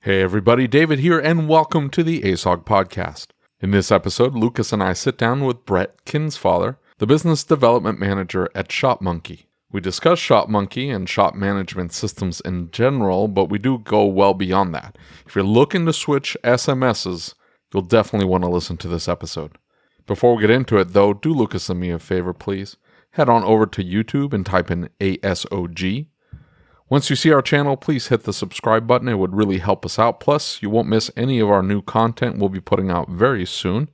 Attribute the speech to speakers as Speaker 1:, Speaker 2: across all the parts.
Speaker 1: Hey everybody, David here, and welcome to the ASOG podcast. In this episode, Lucas and I sit down with Brett Kinsfather, the business development manager at Shopmonkey. We discuss Shopmonkey and shop management systems in general, but we do go well beyond that. If you're looking to switch SMSs, you'll definitely want to listen to this episode. Before we get into it, though, do Lucas and me a favor, please. Head on over to YouTube and type in ASOG. Once you see our channel, please hit the subscribe button. It would really help us out. Plus, you won't miss any of our new content we'll be putting out very soon.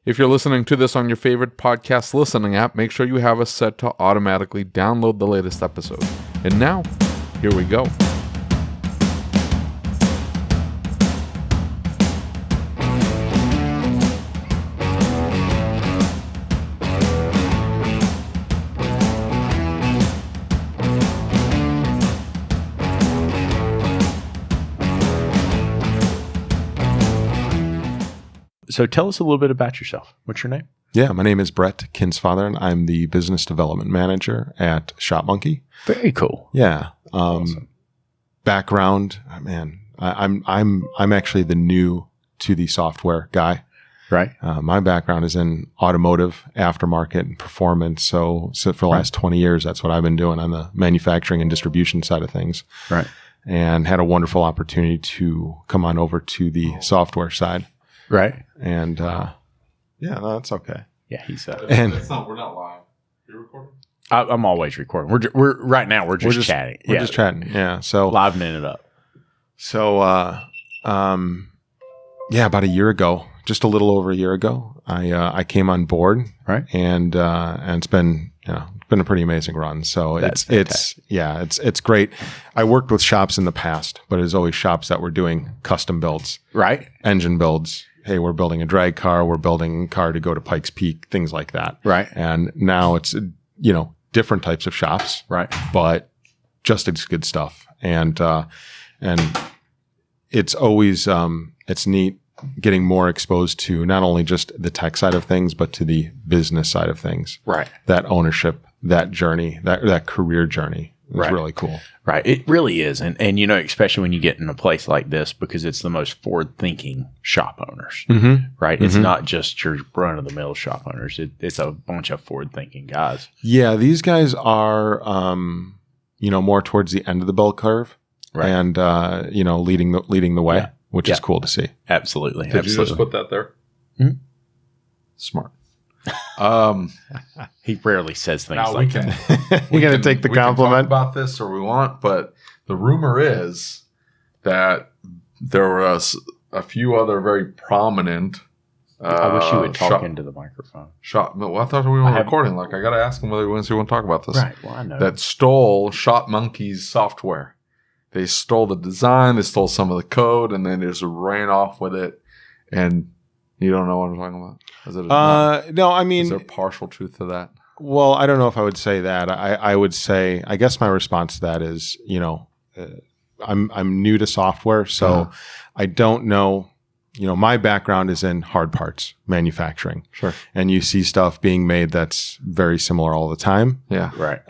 Speaker 1: If you're listening to this on your favorite podcast listening app, make sure you have us set to automatically download the latest episode. And now, here we go.
Speaker 2: So tell us a little bit about yourself. What's your name?
Speaker 3: Yeah, my name is Brett Kinsfather, and I'm the business development manager at Shopmonkey.
Speaker 2: Very cool.
Speaker 3: Yeah.
Speaker 2: Awesome.
Speaker 3: Background, man, I'm actually the new to the software guy.
Speaker 2: Right.
Speaker 3: My background is in automotive, aftermarket, and performance. So for the last 20 years, that's what I've been doing on the manufacturing and distribution side of things.
Speaker 2: Right.
Speaker 3: And had a wonderful opportunity to come on over to the software side.
Speaker 2: Right.
Speaker 3: And yeah, no, that's okay.
Speaker 2: Yeah, he's
Speaker 3: and
Speaker 1: We're not live. You're recording?
Speaker 2: I'm always recording. We're right now. We're just chatting.
Speaker 3: We're just chatting. Yeah. So
Speaker 2: livening it up.
Speaker 3: So yeah, about a year ago, just a little over a year ago, I came on board.
Speaker 2: Right.
Speaker 3: And it's been a pretty amazing run. So it's great. I worked with shops in the past, but it was always shops that were doing custom builds.
Speaker 2: Right.
Speaker 3: Engine builds. Hey, we're building a drag car. We're building a car to go to Pikes Peak, things like that.
Speaker 2: Right.
Speaker 3: And now it's, different types of shops.
Speaker 2: Right.
Speaker 3: But just as good stuff. And it's always, it's neat getting more exposed to not only just the tech side of things, but to the business side of things.
Speaker 2: Right.
Speaker 3: That ownership, that journey, that career journey is really cool.
Speaker 2: Right. It really is. And especially when you get in a place like this, because it's the most forward-thinking shop owners, right? Mm-hmm. It's not just your run-of-the-mill shop owners. It's a bunch of forward-thinking guys.
Speaker 3: Yeah. These guys are, more towards the end of the bell curve, right. And, leading the way, which is cool to see.
Speaker 2: Absolutely.
Speaker 1: Did you just put that there?
Speaker 2: Mm-hmm.
Speaker 1: Smart.
Speaker 2: He rarely says things like
Speaker 3: that. We're going to take the compliment.
Speaker 1: We can talk about this or we want, but the rumor is that there was a few other very prominent.
Speaker 2: I wish you would talk into the microphone.
Speaker 1: Well, I thought we were recording. I got to ask him whether he wants to talk about this.
Speaker 2: Right. Well, I know.
Speaker 1: That stole Shopmonkey's software. They stole the design, they stole some of the code, and then they just ran off with it. And you don't know what I'm talking about?
Speaker 3: No, I mean,
Speaker 1: is there partial truth to that?
Speaker 3: Well, I don't know if I would say that. I would say, I guess my response to that is, I'm new to software, so I don't know. My background is in hard parts manufacturing.
Speaker 1: Sure. And
Speaker 3: you see stuff being made that's very similar all the time.
Speaker 1: Yeah.
Speaker 2: Right.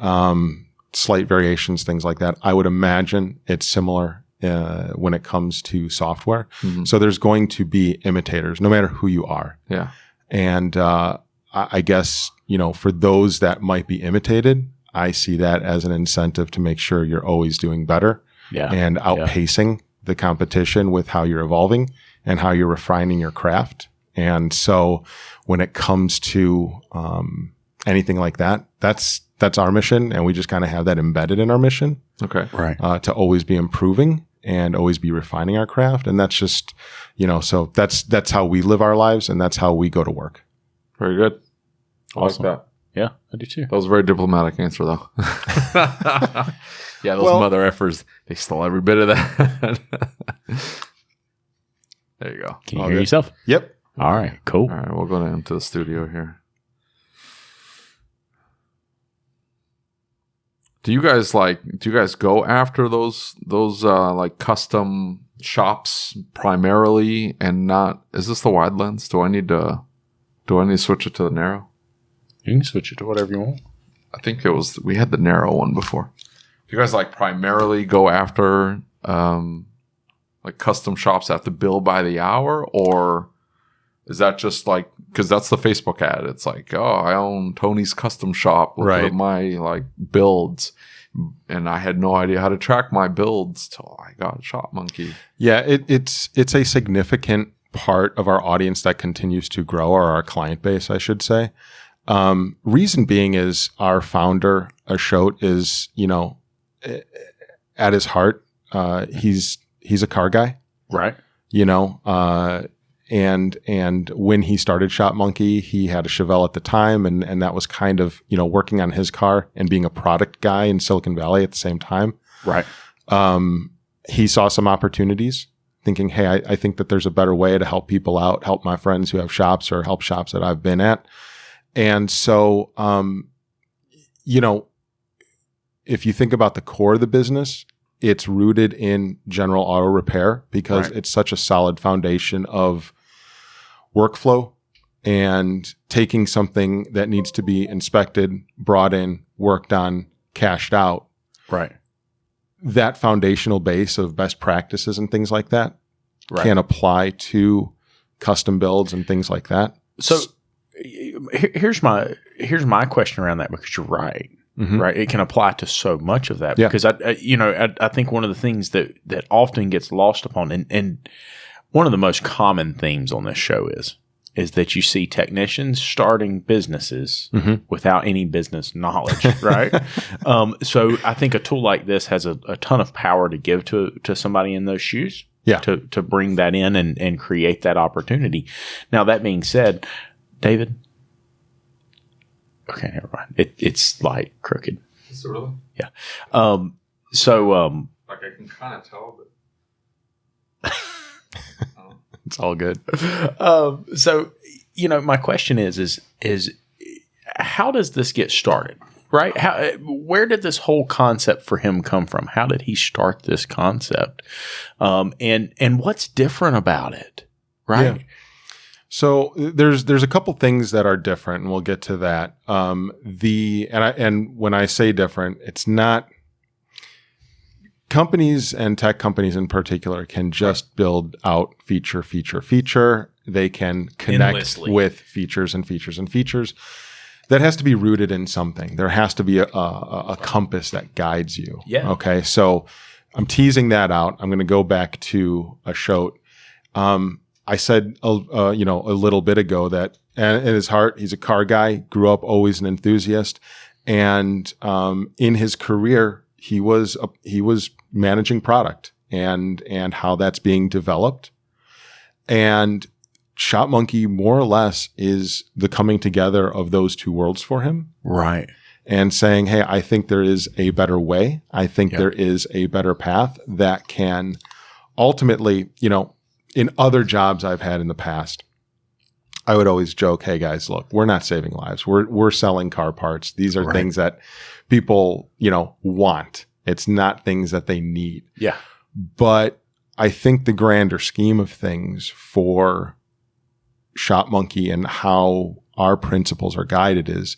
Speaker 3: Slight variations, things like that. I would imagine it's similar when it comes to software. Mm-hmm. So there's going to be imitators, no matter who you are.
Speaker 1: Yeah.
Speaker 3: And I guess, for those that might be imitated, I see that as an incentive to make sure you're always doing better and outpacing the competition with how you're evolving and how you're refining your craft. And so when it comes to anything like that, that's our mission, and we just kind of have that embedded in our mission.
Speaker 1: Okay.
Speaker 2: Right.
Speaker 3: To always be improving and always be refining our craft. And that's just, so that's how we live our lives, and that's how we go to work.
Speaker 1: Very good.
Speaker 2: Awesome.
Speaker 1: I like that.
Speaker 2: Yeah, I do too.
Speaker 1: That was a very diplomatic answer, though. Yeah, those mother effers, they stole every bit of that. There you go.
Speaker 2: Can you hear yourself?
Speaker 3: Yep.
Speaker 2: All right, cool.
Speaker 1: All right, we'll go into the studio here. Do you guys go after those custom shops primarily and not, is this the wide lens? Do I need to switch it to the narrow?
Speaker 2: You can switch it to whatever you want.
Speaker 1: I think we had the narrow one before. Do you guys primarily go after like custom shops have to bill by the hour, or is that just like, because that's the Facebook ad. It's like, oh, I own Tony's Custom Shop. Look at my like builds. And I had no idea how to track my builds till I got Shopmonkey.
Speaker 3: Yeah, it's a significant part of our audience that continues to grow, or our client base, I should say. Reason being is our founder, Ashot, is, at his heart, he's a car guy.
Speaker 2: Right.
Speaker 3: And when he started Shopmonkey, he had a Chevelle at the time, and that was kind of, working on his car and being a product guy in Silicon Valley at the same time.
Speaker 2: Right.
Speaker 3: He saw some opportunities, thinking, hey, I think that there's a better way to help people out, help my friends who have shops or help shops that I've been at. And so, if you think about the core of the business, it's rooted in general auto repair because it's such a solid foundation of workflow and taking something that needs to be inspected, brought in, worked on, cashed out.
Speaker 2: Right.
Speaker 3: That foundational base of best practices and things like that can apply to custom builds and things like that.
Speaker 2: So here's my question around that, because you're right. Mm-hmm. Right. It can apply to so much of that because I think one of the things that often gets lost upon, and one of the most common themes on this show is that you see technicians starting businesses without any business knowledge. Right. So I think a tool like this has a ton of power to give to somebody in those shoes.
Speaker 3: Yeah.
Speaker 2: To bring that in and create that opportunity. Now, that being said, David. Okay, never mind. It's like crooked.
Speaker 1: Is it really?
Speaker 2: Yeah. So
Speaker 1: like I can kind of tell, but
Speaker 3: it's all good.
Speaker 2: So my question is how does this get started? Right? Where did this whole concept for him come from? How did he start this concept? And what's different about it? Right?
Speaker 3: Yeah. So there's a couple things that are different, and we'll get to that. And when I say different, it's not companies, and tech companies in particular, can just build out feature. They can connect
Speaker 2: endlessly
Speaker 3: with features. That has to be rooted in something. There has to be a compass that guides you.
Speaker 2: Yeah.
Speaker 3: Okay. So I'm teasing that out. I'm going to go back to Ashot. I said, a little bit ago that in his heart, he's a car guy, grew up always an enthusiast. And in his career, he was managing product and how that's being developed. And Shopmonkey, more or less, is the coming together of those two worlds for him.
Speaker 2: Right.
Speaker 3: And saying, hey, I think there is a better way. I think there is a better path that can ultimately, in other jobs I've had in the past, I would always joke, hey guys, look, we're not saving lives. We're selling car parts. These are things that people, want. It's not things that they need.
Speaker 2: Yeah.
Speaker 3: But I think the grander scheme of things for Shopmonkey and how our principles are guided is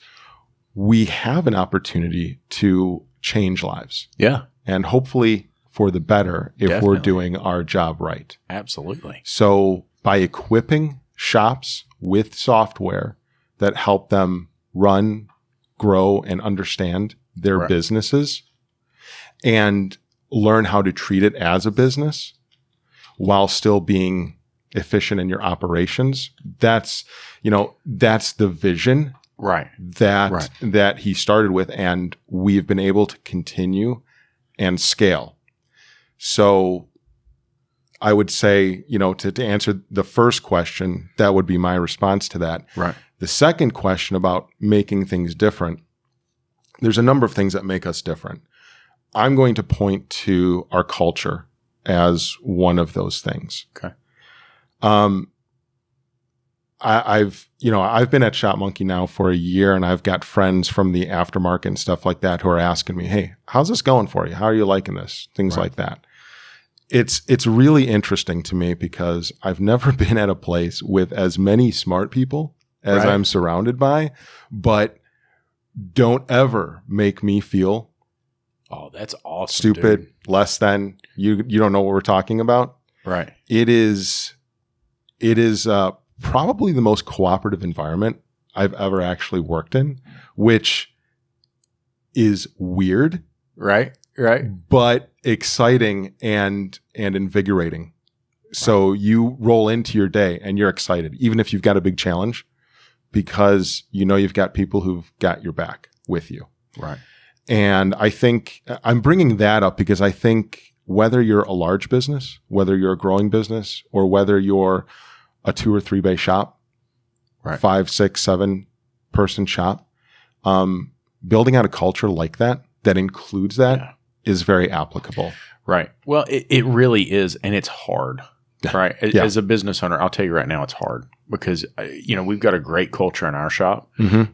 Speaker 3: we have an opportunity to change lives.
Speaker 2: Yeah.
Speaker 3: And hopefully for the better if we're doing our job right.
Speaker 2: Absolutely.
Speaker 3: So by equipping shops with software that help them run, grow, and understand their businesses and learn how to treat it as a business while still being efficient in your operations, that's the vision that he started with, and we've been able to continue and scale. So I would say, to answer the first question, that would be my response to that.
Speaker 2: Right.
Speaker 3: The second question about making things different, there's a number of things that make us different. I'm going to point to our culture as one of those things.
Speaker 2: Okay.
Speaker 3: I've been at Shopmonkey now for a year, and I've got friends from the aftermarket and stuff like that who are asking me, hey, how's this going for you? How are you liking this? Things like that. It's really interesting to me because I've never been at a place with as many smart people as I'm surrounded by, but don't ever make me feel
Speaker 2: that's awesome,
Speaker 3: stupid,
Speaker 2: dude.
Speaker 3: less than you don't know what we're talking about.
Speaker 2: Right.
Speaker 3: It is probably the most cooperative environment I've ever actually worked in, which is weird.
Speaker 2: Right.
Speaker 3: But exciting and invigorating. So you roll into your day and you're excited, even if you've got a big challenge, because you know you've got people who've got your back with you.
Speaker 2: Right.
Speaker 3: And I think I'm bringing that up because I think whether you're a large business, whether you're a growing business, or whether you're a 2 or 3 bay shop,
Speaker 2: right.
Speaker 3: 5, 6, 7 person shop, building out a culture like that includes that is very applicable.
Speaker 2: Right. Well, it really is. And it's hard. Right. As a business owner, I'll tell you right now, it's hard because, we've got a great culture in our shop.
Speaker 3: Mm-hmm.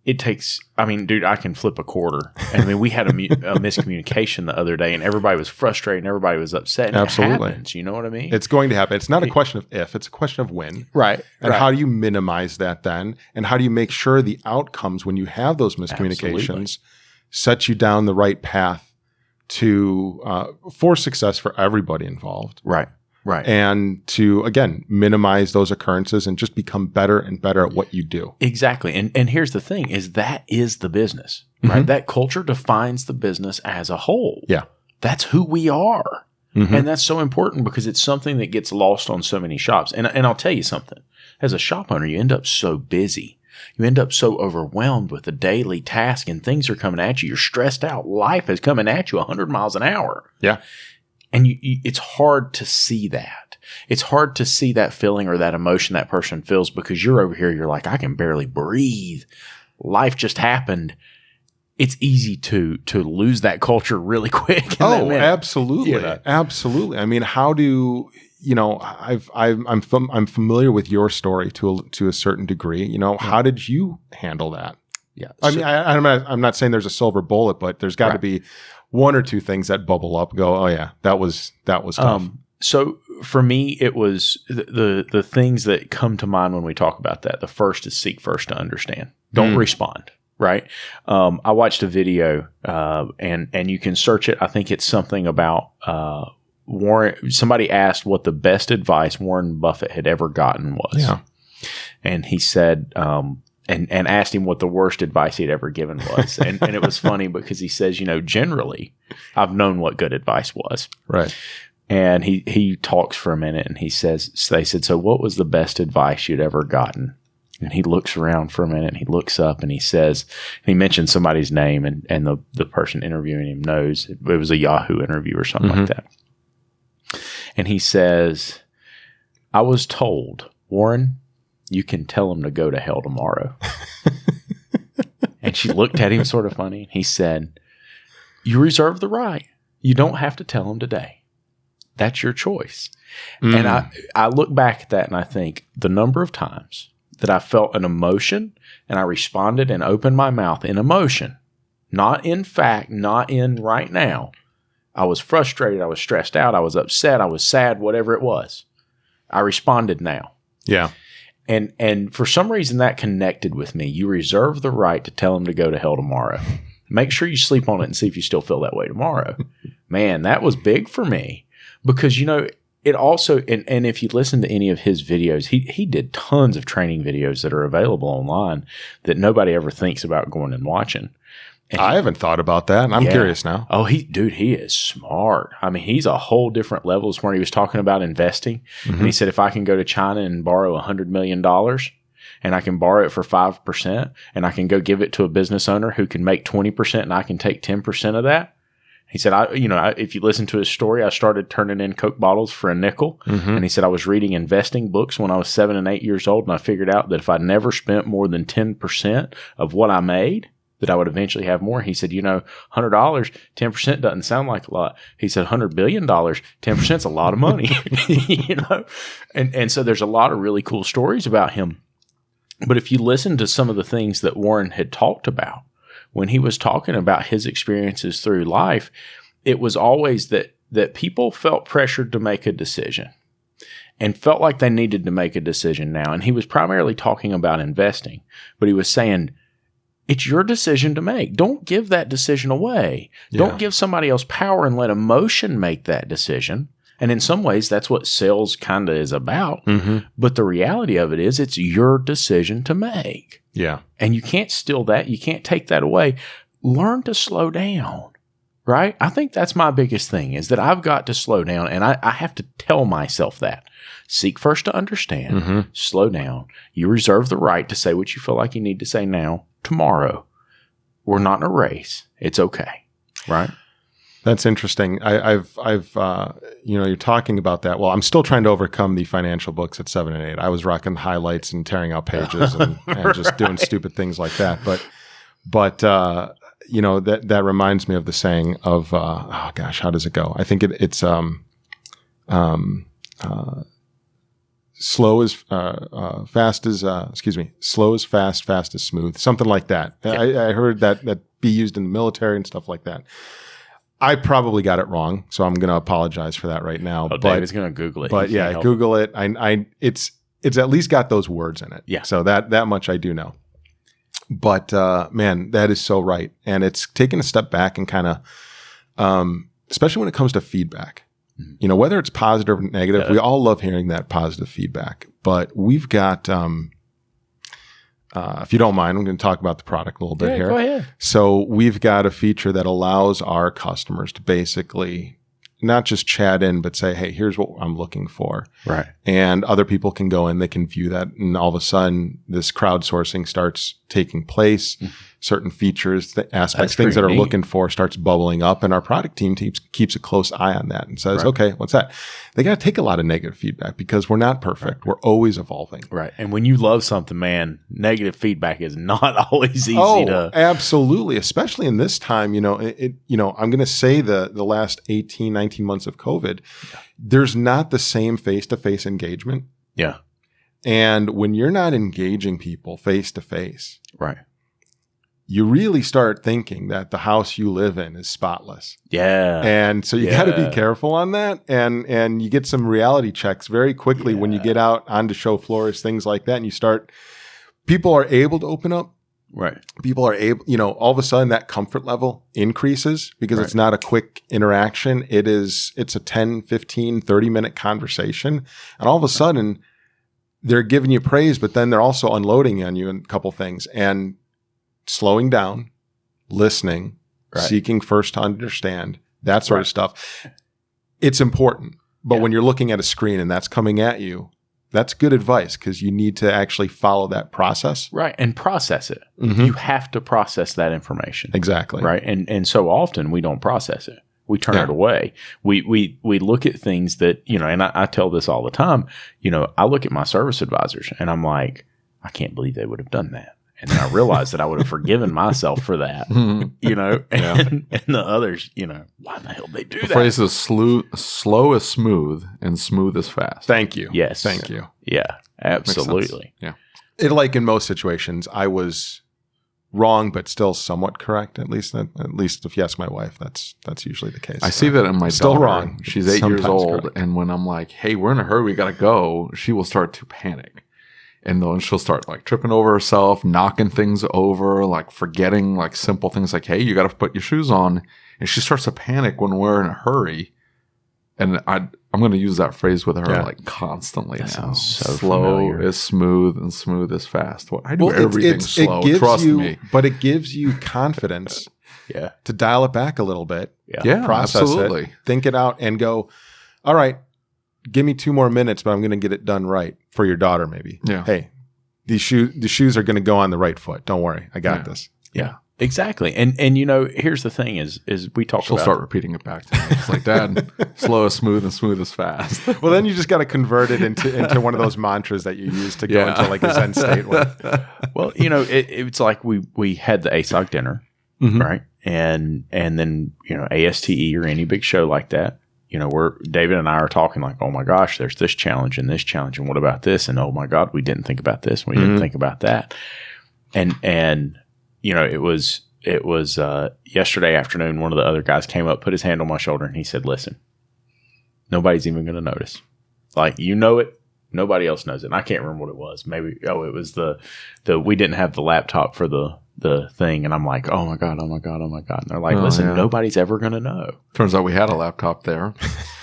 Speaker 2: It takes, dude, I can flip a quarter. And we had a miscommunication the other day and everybody was frustrated and everybody was upset. And
Speaker 3: absolutely.
Speaker 2: It happens, you know what I mean?
Speaker 3: It's going to happen. It's not a question of if, it's a question of when.
Speaker 2: Right.
Speaker 3: And how do you minimize that then? And how do you make sure the outcomes when you have those miscommunications set you down the right path to for success for everybody involved?
Speaker 2: Right. Right.
Speaker 3: And to, again, minimize those occurrences and just become better and better at what you do.
Speaker 2: Exactly. And here's the thing is that is the business, right? Mm-hmm. That culture defines the business as a whole.
Speaker 3: Yeah.
Speaker 2: That's who we are. Mm-hmm. And that's so important because it's something that gets lost on so many shops. And I'll tell you something. As a shop owner, you end up so busy. You end up so overwhelmed with the daily task and things are coming at you. You're stressed out. Life is coming at you 100 miles an hour.
Speaker 3: Yeah.
Speaker 2: And it's hard to see that. It's hard to see that feeling or that emotion that person feels because you're over here, you're like, I can barely breathe. Life just happened. It's easy to lose that culture really quick.
Speaker 3: Absolutely. Absolutely. How do, I'm familiar with your story to a certain degree. How did you handle that?
Speaker 2: Yeah.
Speaker 3: I'm not saying there's a silver bullet, but there's got to be 1 or 2 things that bubble up, go, oh yeah, that was tough.
Speaker 2: So for me, it was the things that come to mind when we talk about that. The first is seek first to understand. Don't respond. Right. I watched a video, and you can search it. I think it's something about, Warren. Somebody asked what the best advice Warren Buffett had ever gotten was.
Speaker 3: Yeah.
Speaker 2: And he said, and asked him what the worst advice he'd ever given was. And it was funny because he says, generally I've known what good advice was.
Speaker 3: Right.
Speaker 2: And he talks for a minute and they said, so what was the best advice you'd ever gotten? And he looks around for a minute and he looks up and he says, he mentioned somebody's name and the person interviewing him knows it was a Yahoo interview or something like that. And he says, I was told, Warren, you can tell him to go to hell tomorrow. And she looked at him sort of funny. He said, you reserve the right. You don't have to tell him today. That's your choice. And I look back at that and I think the number of times that I felt an emotion and I responded and opened my mouth in emotion, not in fact, not in right now. I was frustrated. I was stressed out. I was upset. I was sad, whatever it was. I responded now.
Speaker 3: Yeah.
Speaker 2: And for some reason that connected with me. You reserve the right to tell him to go to hell tomorrow. Make sure you sleep on it and see if you still feel that way tomorrow. Man, that was big for me because, it also, and if you listen to any of his videos, he did tons of training videos that are available online that nobody ever thinks about going and watching. And
Speaker 3: I haven't thought about that, and I'm curious now.
Speaker 2: Oh, he is smart. He's a whole different level of smart. He was talking about investing, and he said, if I can go to China and borrow $100 million, and I can borrow it for 5%, and I can go give it to a business owner who can make 20%, and I can take 10% of that. He said, if you listen to his story, I started turning in Coke bottles for a nickel. And he said, I was reading investing books when I was 7 and 8 years old, and I figured out that if I never spent more than 10% of what I made, that I would eventually have more. He said, $100, 10% doesn't sound like a lot. He said, $100 billion, 10% is a lot of money, And so there's a lot of really cool stories about him. But if you listen to some of the things that Warren had talked about when he was talking about his experiences through life, it was always that people felt pressured to make a decision and felt like they needed to make a decision now. And he was primarily talking about investing, but he was saying, it's your decision to make. Don't give that decision away. Yeah. Don't give somebody else power and let emotion make that decision And in some ways, that's what sales kind of is about. But the reality of it is it's your decision to make.
Speaker 3: Yeah.
Speaker 2: And you can't steal that. You can't take that away. Learn to slow down. Right? I think that's my biggest thing is that I've got to slow down, and I have to tell myself that. Seek first to understand. Slow down. You reserve the right to say what you feel like you need to say now, tomorrow. We're not in a race. It's okay. Right?
Speaker 3: That's interesting. I've you're talking about that. Well, I'm still trying to overcome the financial books at 7 and 8. I was rocking highlights and tearing out pages and just doing stupid things like that. But that reminds me of the saying of, how does it go? I think it's slow is fast as, slow is fast, fast is smooth, something like that. Yeah. I heard that be used in the military and stuff like that. I probably got it wrong, so I'm going to apologize for that right now.
Speaker 2: Oh, David's going to Google it.
Speaker 3: But yeah, Google it. It's at least got those words in it.
Speaker 2: Yeah.
Speaker 3: So that much I do know. But man, that is so right. And it's taking a step back and kind of, especially when it comes to feedback, whether it's positive or negative, we all love hearing that positive feedback. But we've got, if you don't mind, I'm going to talk about the product a little bit here.
Speaker 2: Go ahead.
Speaker 3: So we've got a feature that allows our customers to basically not just chat in, but say, hey, here's what I'm looking for.
Speaker 2: Right.
Speaker 3: And other people can go in, they can view that. And all of a sudden, this crowdsourcing starts taking place. Certain features, aspects, things that are looking for starts bubbling up. And our product team keeps a close eye on that and says, okay, what's that? They got to take a lot of negative feedback because we're not perfect. We're always evolving.
Speaker 2: Right. And when you love something, man, negative feedback is not always easy to.
Speaker 3: Absolutely. Especially in this time, I'm going to say the last 18, 19 months of COVID, there's not the same face-to-face engagement.
Speaker 2: Yeah.
Speaker 3: And when you're not engaging people face-to-face.
Speaker 2: Right.
Speaker 3: You really start thinking that the house you live in is spotless.
Speaker 2: Yeah.
Speaker 3: And so you got to be careful on that. And you get some reality checks very quickly when you get out onto show floors, things like that. And people are able to open up.
Speaker 2: Right.
Speaker 3: People are able, all of a sudden that comfort level increases because it's not a quick interaction. It's a 10, 15, 30-minute conversation. And all of a sudden they're giving you praise, but then they're also unloading on you in a couple things. And slowing down, listening, seeking first to understand, that sort of stuff. It's important. But when you're looking at a screen and that's coming at you, that's good advice because you need to actually follow that process.
Speaker 2: Right. And process it. You have to process that information.
Speaker 3: Exactly.
Speaker 2: Right. And so often we don't process it. We turn it away. We look at things that, and I tell this all the time, I look at my service advisors and I'm like, I can't believe they would have done that. And then I realized that I would have forgiven myself for that, and the others, why the hell they do that?
Speaker 1: The phrase is slow is smooth and smooth is fast.
Speaker 3: Thank you.
Speaker 2: Yes.
Speaker 3: Thank you.
Speaker 2: Yeah, absolutely.
Speaker 1: Yeah.
Speaker 3: Like in most situations, I was wrong, but still somewhat correct. At least if you ask my wife, that's usually the case.
Speaker 1: I see that in my
Speaker 3: still
Speaker 1: daughter.
Speaker 3: wrong.
Speaker 1: She's 8 years old.
Speaker 3: Correct.
Speaker 1: And when I'm like, hey, we're in a hurry, we got to go, she will start to panic. And then she'll start like tripping over herself, knocking things over, like forgetting like simple things like, hey, you got to put your shoes on. And she starts to panic when we're in a hurry. And I'm going to use that phrase with her like constantly now.
Speaker 2: Sounds so
Speaker 1: slow
Speaker 2: familiar.
Speaker 1: is smooth and smooth is fast. Well, I do everything slow. Trust me.
Speaker 3: But it gives you confidence to dial it back a little bit.
Speaker 1: Yeah,
Speaker 3: process
Speaker 1: absolutely.
Speaker 3: it, think it out and go, all right, give me 2 more minutes, but I'm going to get it done right for your daughter maybe.
Speaker 1: Yeah.
Speaker 3: Hey, the shoes are going to go on the right foot. Don't worry. I got this.
Speaker 2: Yeah. Exactly. And here's the thing is we talk
Speaker 1: She'll
Speaker 2: about
Speaker 1: start repeating it back to me. It's like, Dad, slow is smooth and smooth is fast.
Speaker 3: Well, then you just got to convert it into one of those mantras that you use to go into like a Zen state with.
Speaker 2: Well, it's like we had the ASOG dinner, right? And then, ASTE or any big show like that, David and I are talking like, oh my gosh, there's this challenge and what about this? And oh my God, we didn't think about this. We didn't think about that. And it was yesterday afternoon, one of the other guys came up, put his hand on my shoulder and he said, listen, nobody's even going to notice. Like, it, nobody else knows it. And I can't remember what it was. Maybe, it was the we didn't have the laptop for the thing. And I'm like, oh my God. And they're like, listen, nobody's ever going to know.
Speaker 1: Turns out we had a laptop there.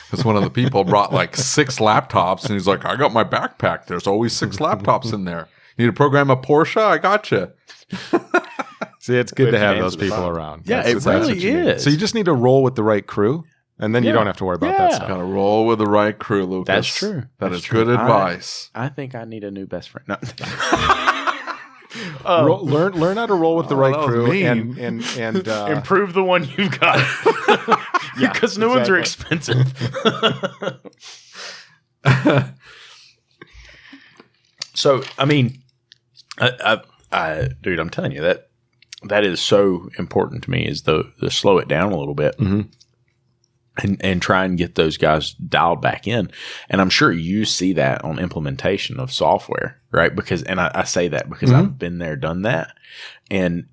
Speaker 1: Because one of the people brought like 6 laptops, and he's like, I got my backpack. There's always 6 laptops in there. Need to program a Porsche? I got you.
Speaker 3: See, it's good to have those people around.
Speaker 2: Yeah, it really is.
Speaker 3: So you just need to roll with the right crew, and then you don't have to worry about that stuff.
Speaker 1: Got to roll with the right crew, Lucas.
Speaker 2: That's true.
Speaker 1: That is good advice.
Speaker 2: I think I need a new best friend. No.
Speaker 3: Learn how to roll with the right crew and
Speaker 2: improve the one you've got. Because new ones are expensive. So, I mean, dude, I'm telling you that is so important to me, is the slow it down a little bit. And try and get those guys dialed back in. And I'm sure you see that on implementation of software, right? Because, and I say that because I've been there, done that. And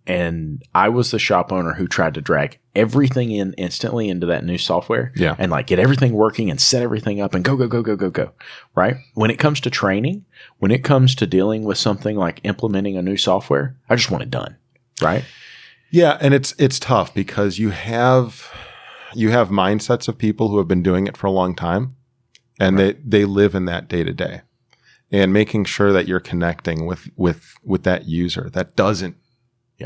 Speaker 2: I was the shop owner who tried to drag everything in instantly into that new software and like get everything working and set everything up and go, right? When it comes to training, when it comes to dealing with something like implementing a new software, I just want it done, right?
Speaker 3: Yeah. And it's tough because you have mindsets of people who have been doing it for a long time, and they live in that day to day, and making sure that you're connecting with that user that doesn't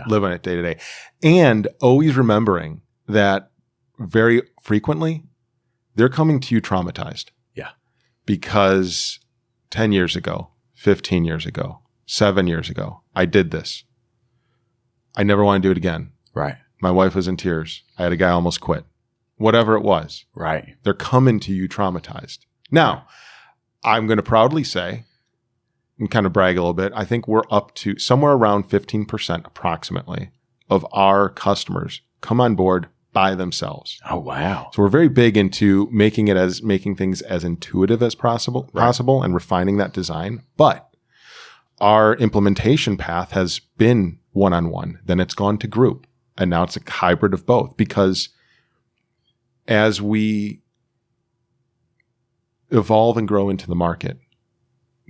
Speaker 3: live on it day to day, and always remembering that very frequently they're coming to you traumatized. Yeah. Because 10 years ago, 15 years ago, 7 years ago, I did this. I never want to do it again.
Speaker 2: Right.
Speaker 3: My wife was in tears. I had a guy almost quit. Whatever it was.
Speaker 2: Right.
Speaker 3: They're coming to you traumatized. Now, I'm going to proudly say, and kind of brag a little bit, I think we're up to somewhere around 15% approximately of our customers come on board by themselves.
Speaker 2: Oh, wow.
Speaker 3: So we're very big into making things as intuitive as possible and refining that design. But our implementation path has been one-on-one. Then it's gone to group. And now it's a hybrid of both, because as we evolve and grow into the market,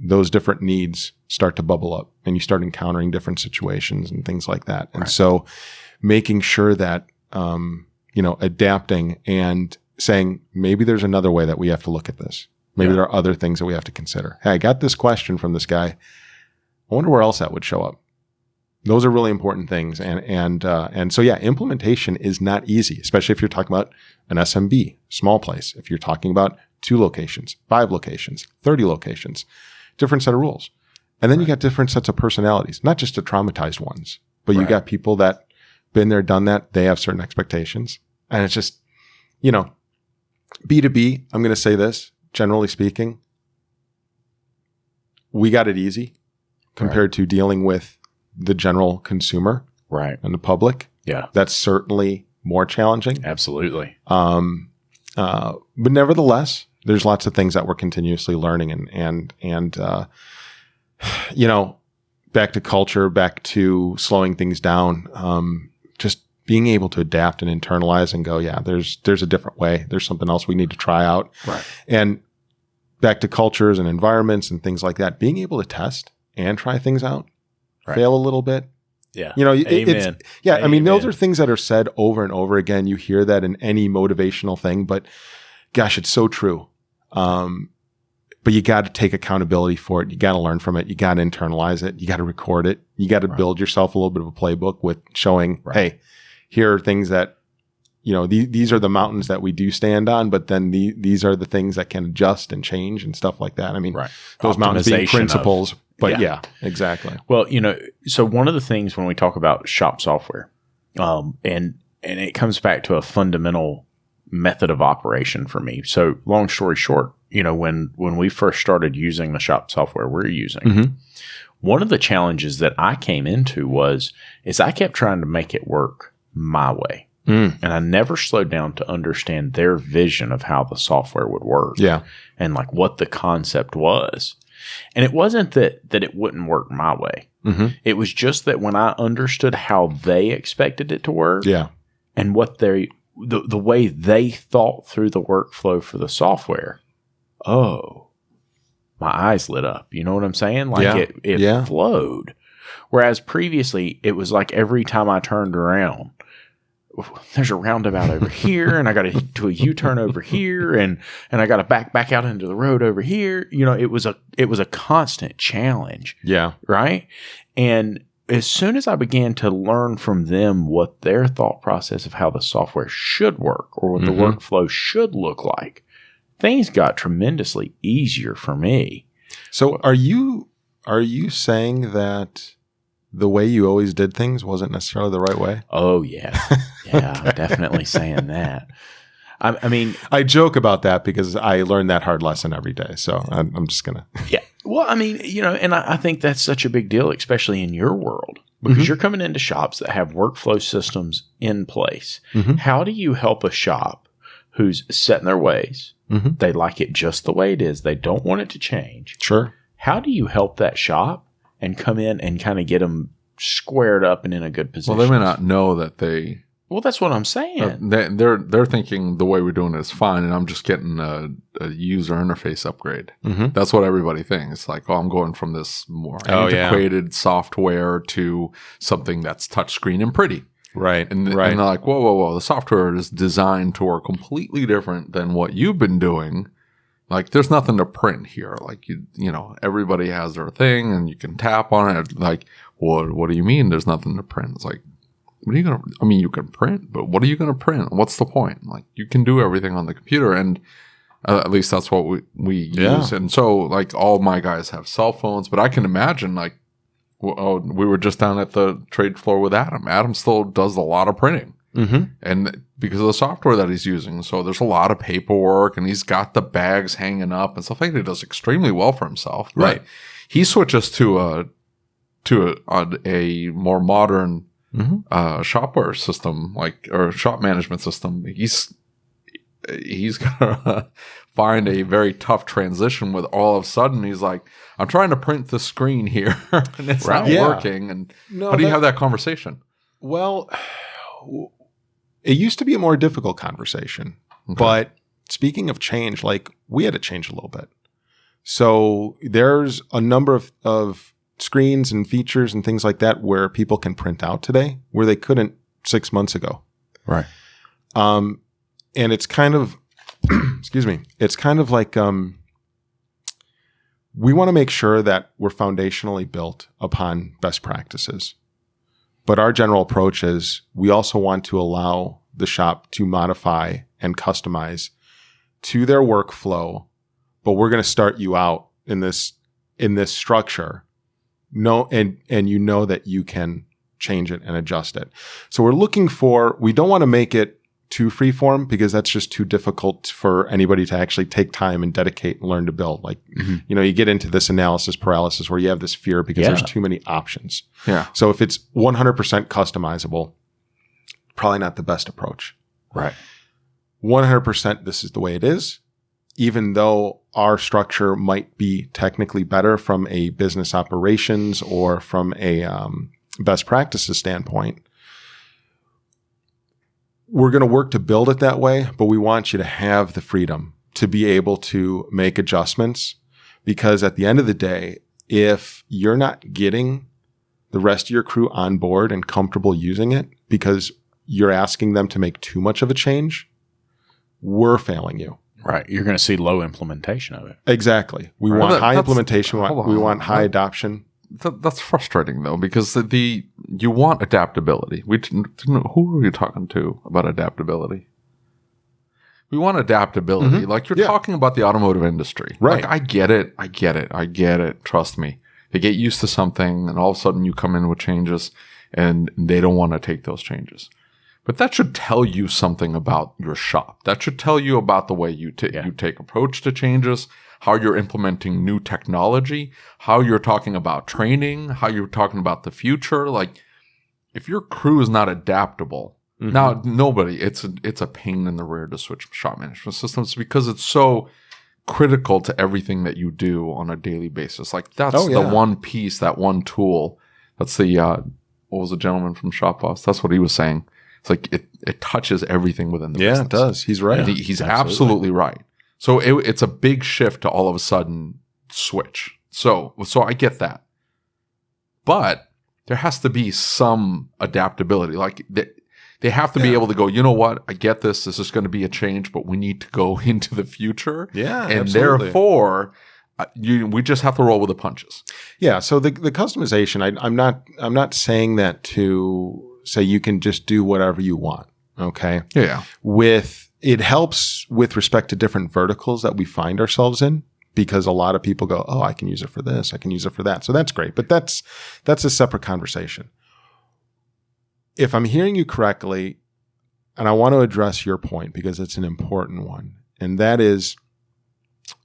Speaker 3: those different needs start to bubble up, and you start encountering different situations and things like that. And so making sure that, adapting and saying, maybe there's another way that we have to look at this. Maybe there are other things that we have to consider. Hey, I got this question from this guy. I wonder where else that would show up. Those are really important things. And so, implementation is not easy, especially if you're talking about an SMB, small place. If you're talking about 2 locations, 5 locations, 30 locations, different set of rules. And then you got different sets of personalities, not just the traumatized ones, but you got people that been there, done that. They have certain expectations. And it's just, B2B, I'm going to say this, generally speaking, we got it easy compared to dealing with the general consumer and the public. Yeah. That's certainly more challenging.
Speaker 2: Absolutely.
Speaker 3: But nevertheless, there's lots of things that we're continuously learning and back to culture, back to slowing things down, just being able to adapt and internalize and go, there's a different way. There's something else we need to try out. Right. And back to cultures and environments and things like that, being able to test and try things out. Fail a little bit. Yeah.
Speaker 2: Amen.
Speaker 3: I mean, those are things that are said over and over again. You hear that in any motivational thing, but gosh, it's so true. But you got to take accountability for it. You got to learn from it. You got to internalize it. You got to record it. You got to build yourself a little bit of a playbook with showing, hey, here are things that, these are the mountains that we do stand on, but then these are the things that can adjust and change and stuff like that. I mean, those mountains being principles. But yeah, exactly.
Speaker 2: Well, so one of the things when we talk about shop software, and it comes back to a fundamental method of operation for me. So long story short, when we first started using the shop software we're using, one of the challenges that I came into is I kept trying to make it work my way. And I never slowed down to understand their vision of how the software would work. Yeah. And like what the concept was. And it wasn't that it wouldn't work my way. It was just that when I understood how they expected it to work, and what the way they thought through the workflow for the software, my eyes lit up. You know what I'm saying? Like it flowed. Whereas previously, it was like every time I turned around, there's a roundabout over here, and I got to do a U-turn over here, and I got to back out into the road over here. It was a constant challenge.
Speaker 3: Yeah.
Speaker 2: Right. And as soon as I began to learn from them what their thought process of how the software should work or what the workflow should look like, things got tremendously easier for me.
Speaker 3: So are you saying that the way you always did things wasn't necessarily the right way?
Speaker 2: Oh, yeah. Yeah, I'm definitely saying that. I mean,
Speaker 3: I joke about that because I learn that hard lesson every day. So I'm just going to.
Speaker 2: Yeah. Well, I mean, and I think that's such a big deal, especially in your world, because you're coming into shops that have workflow systems in place. How do you help a shop who's set in their ways? They like it just the way it is. They don't want it to change.
Speaker 3: Sure.
Speaker 2: How do you help that shop and come in and kind of get them squared up and in a good position?
Speaker 1: Well, they may not know that they.
Speaker 2: Well, that's what I'm saying.
Speaker 1: They're thinking the way we're doing it is fine, and I'm just getting a user interface upgrade. That's what everybody thinks. It's like, I'm going from this more antiquated software to something that's touchscreen and pretty.
Speaker 3: Right.
Speaker 1: And they're like, whoa. The software is designed to work completely different than what you've been doing. Like, there's nothing to print here. Like, everybody has their thing, and you can tap on it. Like, what do you mean there's nothing to print? It's like, what are you going to, you can print, but what are you going to print? What's the point? Like, you can do everything on the computer, and at least that's what we use. And so, like, all my guys have cell phones, but I can imagine, like, we were just down at the trade floor with Adam. Adam still does a lot of printing. And because of the software that he's using. So there's a lot of paperwork, and he's got the bags hanging up and stuff like that. He does extremely well for himself.
Speaker 3: Right.
Speaker 1: He switches to a more modern shopware system, or shop management system. He's gonna find a very tough transition with all of a sudden he's like, I'm trying to print the screen here and it's not working. And how do you have that conversation?
Speaker 3: Well, it used to be a more difficult conversation, but speaking of change, like, we had to change a little bit. So there's a number of screens and features and things like that where people can print out today where they couldn't 6 months ago.
Speaker 2: Right.
Speaker 3: And it's kind of, excuse me, it's kind of like, we want to make sure that we're foundationally built upon best practices. But our general approach is we also want to allow the shop to modify and customize to their workflow, but we're going to start you out in this structure. And you know that you can change it and adjust it. So we don't want to make it too freeform because that's just too difficult for anybody to actually take time and dedicate and learn to build. Like, you get into this analysis paralysis where you have this fear because there's too many options.
Speaker 1: Yeah.
Speaker 3: So if it's 100% customizable, probably not the best approach.
Speaker 2: Right.
Speaker 3: 100% this is the way it is. Even though our structure might be technically better from a business operations or from a best practices standpoint, we're going to work to build it that way, but we want you to have the freedom to be able to make adjustments, because at the end of the day, if you're not getting the rest of your crew on board and comfortable using it because you're asking them to make too much of a change, we're failing you.
Speaker 2: Right. You're going to see low implementation of it.
Speaker 3: Exactly. We want high implementation. We want high adoption.
Speaker 1: That's frustrating, though, because you want adaptability. Who were you talking to about adaptability? We want adaptability. Like, you're talking about the automotive industry.
Speaker 3: Right.
Speaker 1: Like, I get it. Trust me. They get used to something, and all of a sudden you come in with changes, and they don't want to take those changes. But that should tell you something about your shop. That should tell you about the way you take approach to changes, how you're implementing new technology, how you're talking about training, how you're talking about the future. Like, if your crew is not adaptable, now it's a pain in the rear to switch shop management systems because it's so critical to everything that you do on a daily basis. Like, that's the one piece, that one tool. That's the what was the gentleman from Shop Boss? That's what he was saying. It's like it touches everything within the business.
Speaker 3: Yeah, it does. He's right.
Speaker 1: He's absolutely right. So it's a big shift to all of a sudden switch. So I get that. But there has to be some adaptability. Like, They have to be able to go, you know what? I get this. This is going to be a change, but we need to go into the future.
Speaker 3: Yeah,
Speaker 1: and
Speaker 3: absolutely.
Speaker 1: Therefore, we just have to roll with the punches.
Speaker 3: Yeah. So the customization, I'm not saying that to say you can just do whatever you want. Okay.
Speaker 1: Yeah.
Speaker 3: It helps with respect to different verticals that we find ourselves in, because a lot of people go, oh, I can use it for this, I can use it for that. So that's great. But that's a separate conversation. If I'm hearing you correctly, and I want to address your point because it's an important one, and that is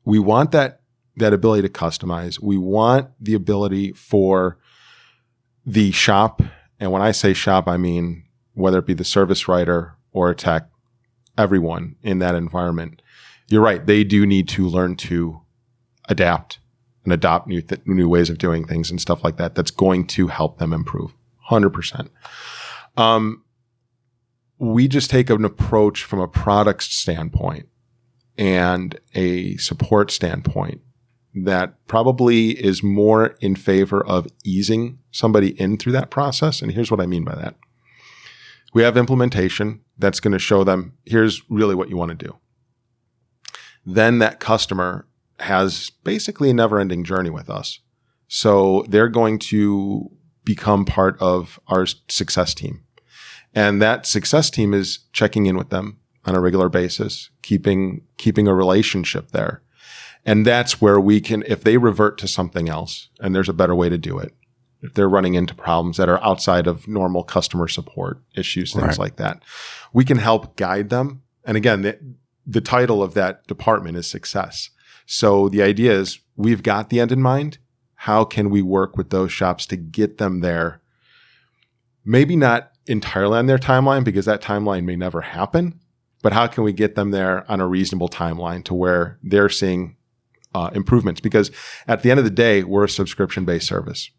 Speaker 3: we want that ability to customize. We want the ability for the shop, and when I say shop, I mean whether it be the service writer or a tech, everyone in that environment. You're right. They do need to learn to adapt and adopt new ways of doing things and stuff like that. That's going to help them improve 100%. We just take an approach from a product standpoint and a support standpoint that probably is more in favor of easing somebody in through that process. And here's what I mean by that. We have implementation that's going to show them, here's really what you want to do. Then that customer has basically a never-ending journey with us. So they're going to become part of our success team. And that success team is checking in with them on a regular basis, keeping a relationship there. And that's where we can, if they revert to something else and there's a better way to do it, if they're running into problems that are outside of normal customer support issues, things like that, we can help guide them. And again, the title of that department is success. So the idea is we've got the end in mind. How can we work with those shops to get them there? Maybe not entirely on their timeline, because that timeline may never happen, but how can we get them there on a reasonable timeline to where they're seeing improvements? Because at the end of the day, we're a subscription-based service.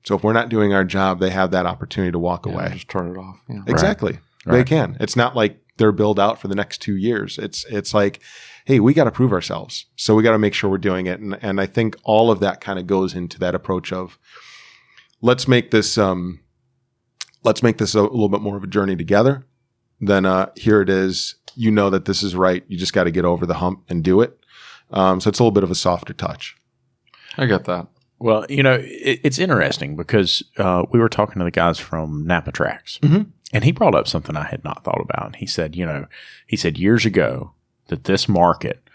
Speaker 3: So if we're not doing our job, they have that opportunity to walk away.
Speaker 1: Just turn it off. Yeah.
Speaker 3: Exactly. Right. They can. It's not like they're billed out for the next 2 years. It's like, hey, we got to prove ourselves. So we got to make sure we're doing it. And I think all of that kind of goes into that approach of let's make this a little bit more of a journey together. Then here it is. You know that this is right. You just got to get over the hump and do it. So it's a little bit of a softer touch.
Speaker 1: I get that.
Speaker 2: Well, it's interesting because we were talking to the guys from Napa Tracks, and he brought up something I had not thought about. And he said, years ago that this market,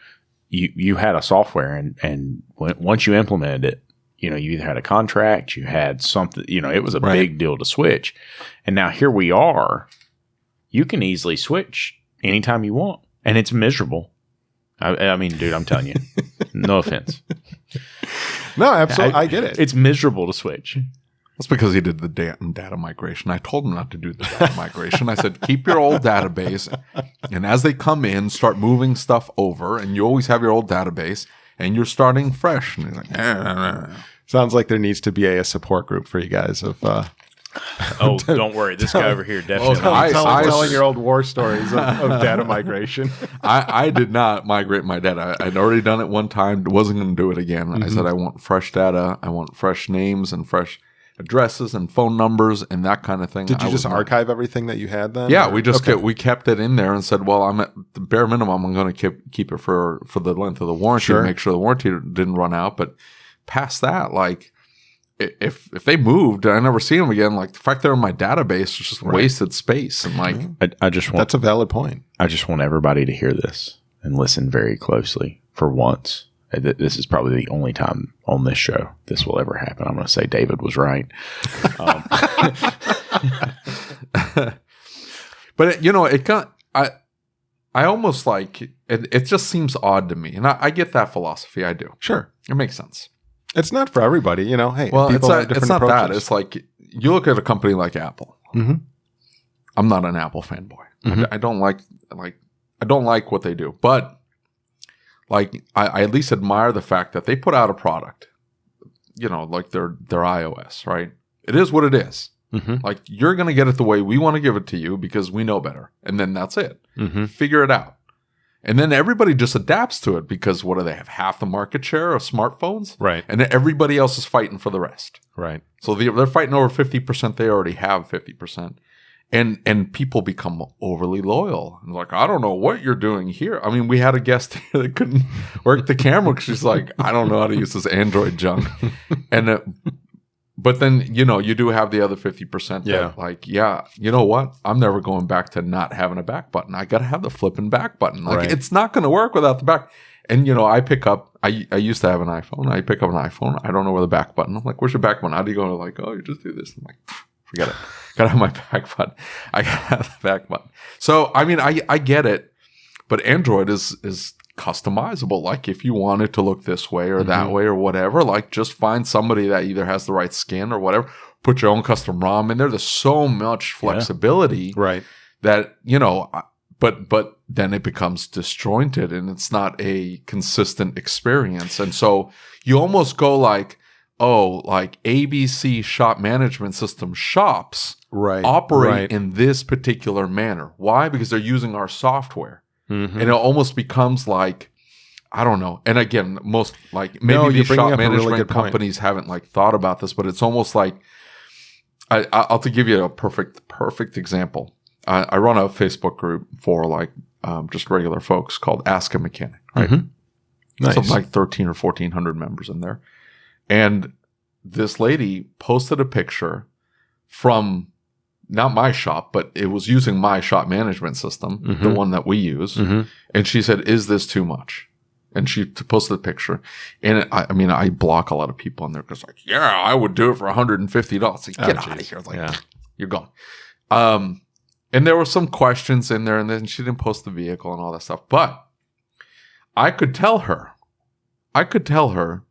Speaker 2: you had a software, and once you implemented it, you either had a contract, you had something, it was a big deal to switch. And now here we are. You can easily switch anytime you want, and it's miserable. I mean, dude, I'm telling you, no offense.
Speaker 3: No, absolutely. I get it.
Speaker 2: It's miserable to switch.
Speaker 1: That's because he did the data migration. I told him not to do the data migration. I said, keep your old database, and as they come in, start moving stuff over, and you always have your old database, and you're starting fresh. And he's like,
Speaker 3: Sounds like there needs to be a support group for you guys of
Speaker 2: oh, don't worry. This guy over here definitely.
Speaker 3: Telling your old war stories of data migration.
Speaker 1: I did not migrate my data. I'd already done it one time. Wasn't going to do it again. I said, I want fresh data. I want fresh names and fresh addresses and phone numbers and that kind of thing.
Speaker 3: Did you just archive everything that you had then?
Speaker 1: Yeah, we just we kept it in there and said, well, I'm at the bare minimum. I'm going to keep it for the length of the warranty to make sure the warranty didn't run out. But past that, like, if they moved and I never see them again, like the fact they're in my database is just wasted space. And like,
Speaker 2: I just want,
Speaker 3: that's a valid point.
Speaker 2: I just want everybody to hear this and listen very closely for once. This is probably the only time on this show this will ever happen. I'm going to say David was right.
Speaker 1: But I almost like it just seems odd to me. And I get that philosophy. I do.
Speaker 3: Sure.
Speaker 1: It makes sense.
Speaker 3: It's not for everybody, Hey,
Speaker 1: well, it's not
Speaker 3: approaches.
Speaker 1: that. It's like you look at a company like Apple.
Speaker 3: Mm-hmm.
Speaker 1: I'm not an Apple fanboy.
Speaker 3: Mm-hmm.
Speaker 1: I don't like what they do, but like I at least admire the fact that they put out a product, like their iOS, right? It is what it is.
Speaker 3: Mm-hmm.
Speaker 1: Like you're gonna get it the way we want to give it to you because we know better, and then that's it.
Speaker 3: Mm-hmm.
Speaker 1: Figure it out. And then everybody just adapts to it because what do they have? Half the market share of smartphones?
Speaker 3: Right.
Speaker 1: And then everybody else is fighting for the rest.
Speaker 3: Right.
Speaker 1: So they're fighting over 50%. They already have 50%. And people become overly loyal. And like, I don't know what you're doing here. I mean, we had a guest here that couldn't work the camera because she's like, I don't know how to use this Android junk. And but then, you know, you do have the other 50% that like, you know what? I'm never going back to not having a back button. I got to have the flipping back button. Like, it's not going to work without the back. And, you know, I used to have an iPhone. I pick up an iPhone. I don't know where the back button. I'm like, where's your back button? How do you go? Like, oh, you just do this. I'm like, forget it. Gotta have my back button. I gotta have the back button. So, I mean, I get it, but Android is customizable. Like, if you want it to look this way or that way or whatever, like, just find somebody that either has the right skin or whatever. Put your own custom ROM in there. There's so much flexibility, that, you know, but then it becomes disjointed and it's not a consistent experience. And so you almost go like, oh, like ABC shop management system shops operate in this particular manner. Why? Because they're using our software. And it almost becomes like, I don't know. And again, most like maybe these shop management companies haven't like thought about this, but it's almost like I'll to give you a perfect example. I run a Facebook group for like just regular folks called Ask a Mechanic, right? Nice. Something like 1,300 or 1,400 members in there. And this lady posted a picture from not my shop, but it was using my shop management system, the one that we use. And she said, "Is this too much?" And she posted a picture. And I mean, I block a lot of people on there because like, yeah, I would do it for $150. Like, get out of here. Like, you're gone. And there were some questions in there, and then she didn't post the vehicle and all that stuff. But I could tell her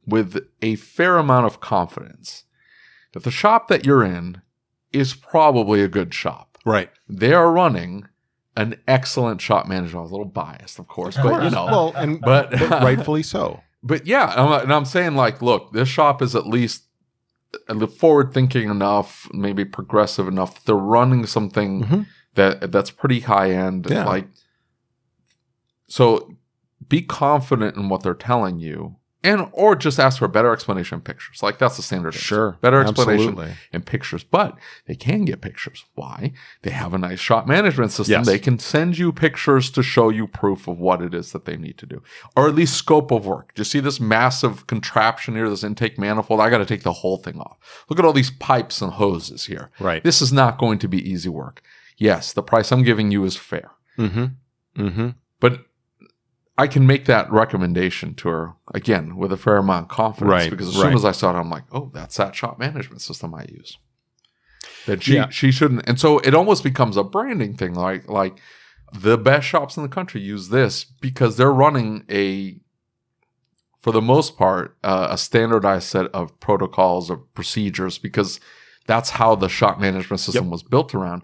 Speaker 1: with a fair amount of confidence that the shop that you're in is probably a good shop.
Speaker 3: Right.
Speaker 1: They are running an excellent shop manager. I was a little biased, of course, but you know.
Speaker 3: Well, but rightfully so.
Speaker 1: But yeah, and I'm saying like, look, this shop is at least forward-thinking enough, maybe progressive enough. They're running something that's pretty high-end.
Speaker 3: Yeah.
Speaker 1: Like, so be confident in what they're telling you, or just ask for a better explanation in pictures. Like, that's the standard.
Speaker 3: Sure.
Speaker 1: Better explanation in pictures. But they can get pictures. Why? They have a nice shop management system.
Speaker 3: Yes.
Speaker 1: They can send you pictures to show you proof of what it is that they need to do. Or at least scope of work. Do you see this massive contraption here, this intake manifold? I got to take the whole thing off. Look at all these pipes and hoses here.
Speaker 3: Right.
Speaker 1: This is not going to be easy work. Yes, the price I'm giving you is fair. But I can make that recommendation to her, again, with a fair amount of confidence, because as soon as I saw it, I'm like, oh, that's that shop management system I use. That she shouldn't. And so it almost becomes a branding thing. Like the best shops in the country use this because they're running for the most part, a standardized set of protocols or procedures, because that's how the shop management system was built around.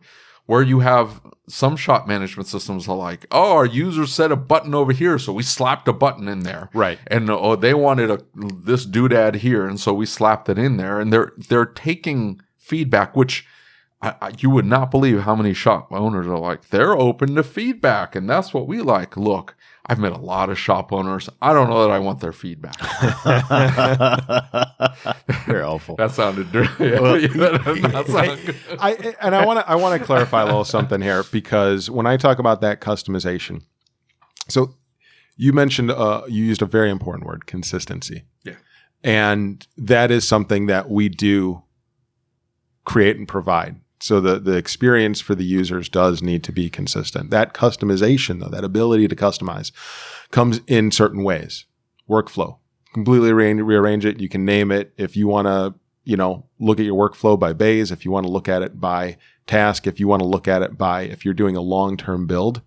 Speaker 1: Where you have some shop management systems are like, oh, our user set a button over here, so we slapped a button in there.
Speaker 3: Right.
Speaker 1: And they wanted this doodad here, and so we slapped it in there. And they're taking feedback, which you would not believe how many shop owners are like, they're open to feedback, and that's what we like. Look, I've met a lot of shop owners. I don't know that I want their feedback.
Speaker 2: They're awful.
Speaker 1: That sounded dirty.
Speaker 3: I want to clarify a little something here, because when I talk about that customization, so you mentioned you used a very important word, consistency.
Speaker 1: Yeah.
Speaker 3: And that is something that we do create and provide. So the experience for the users does need to be consistent. That customization, though, that ability to customize, comes in certain ways. Workflow. Completely rearrange it. You can name it. If you want to, look at your workflow by bays, if you want to look at it by task, if you want to look at it by, if you're doing a long-term build,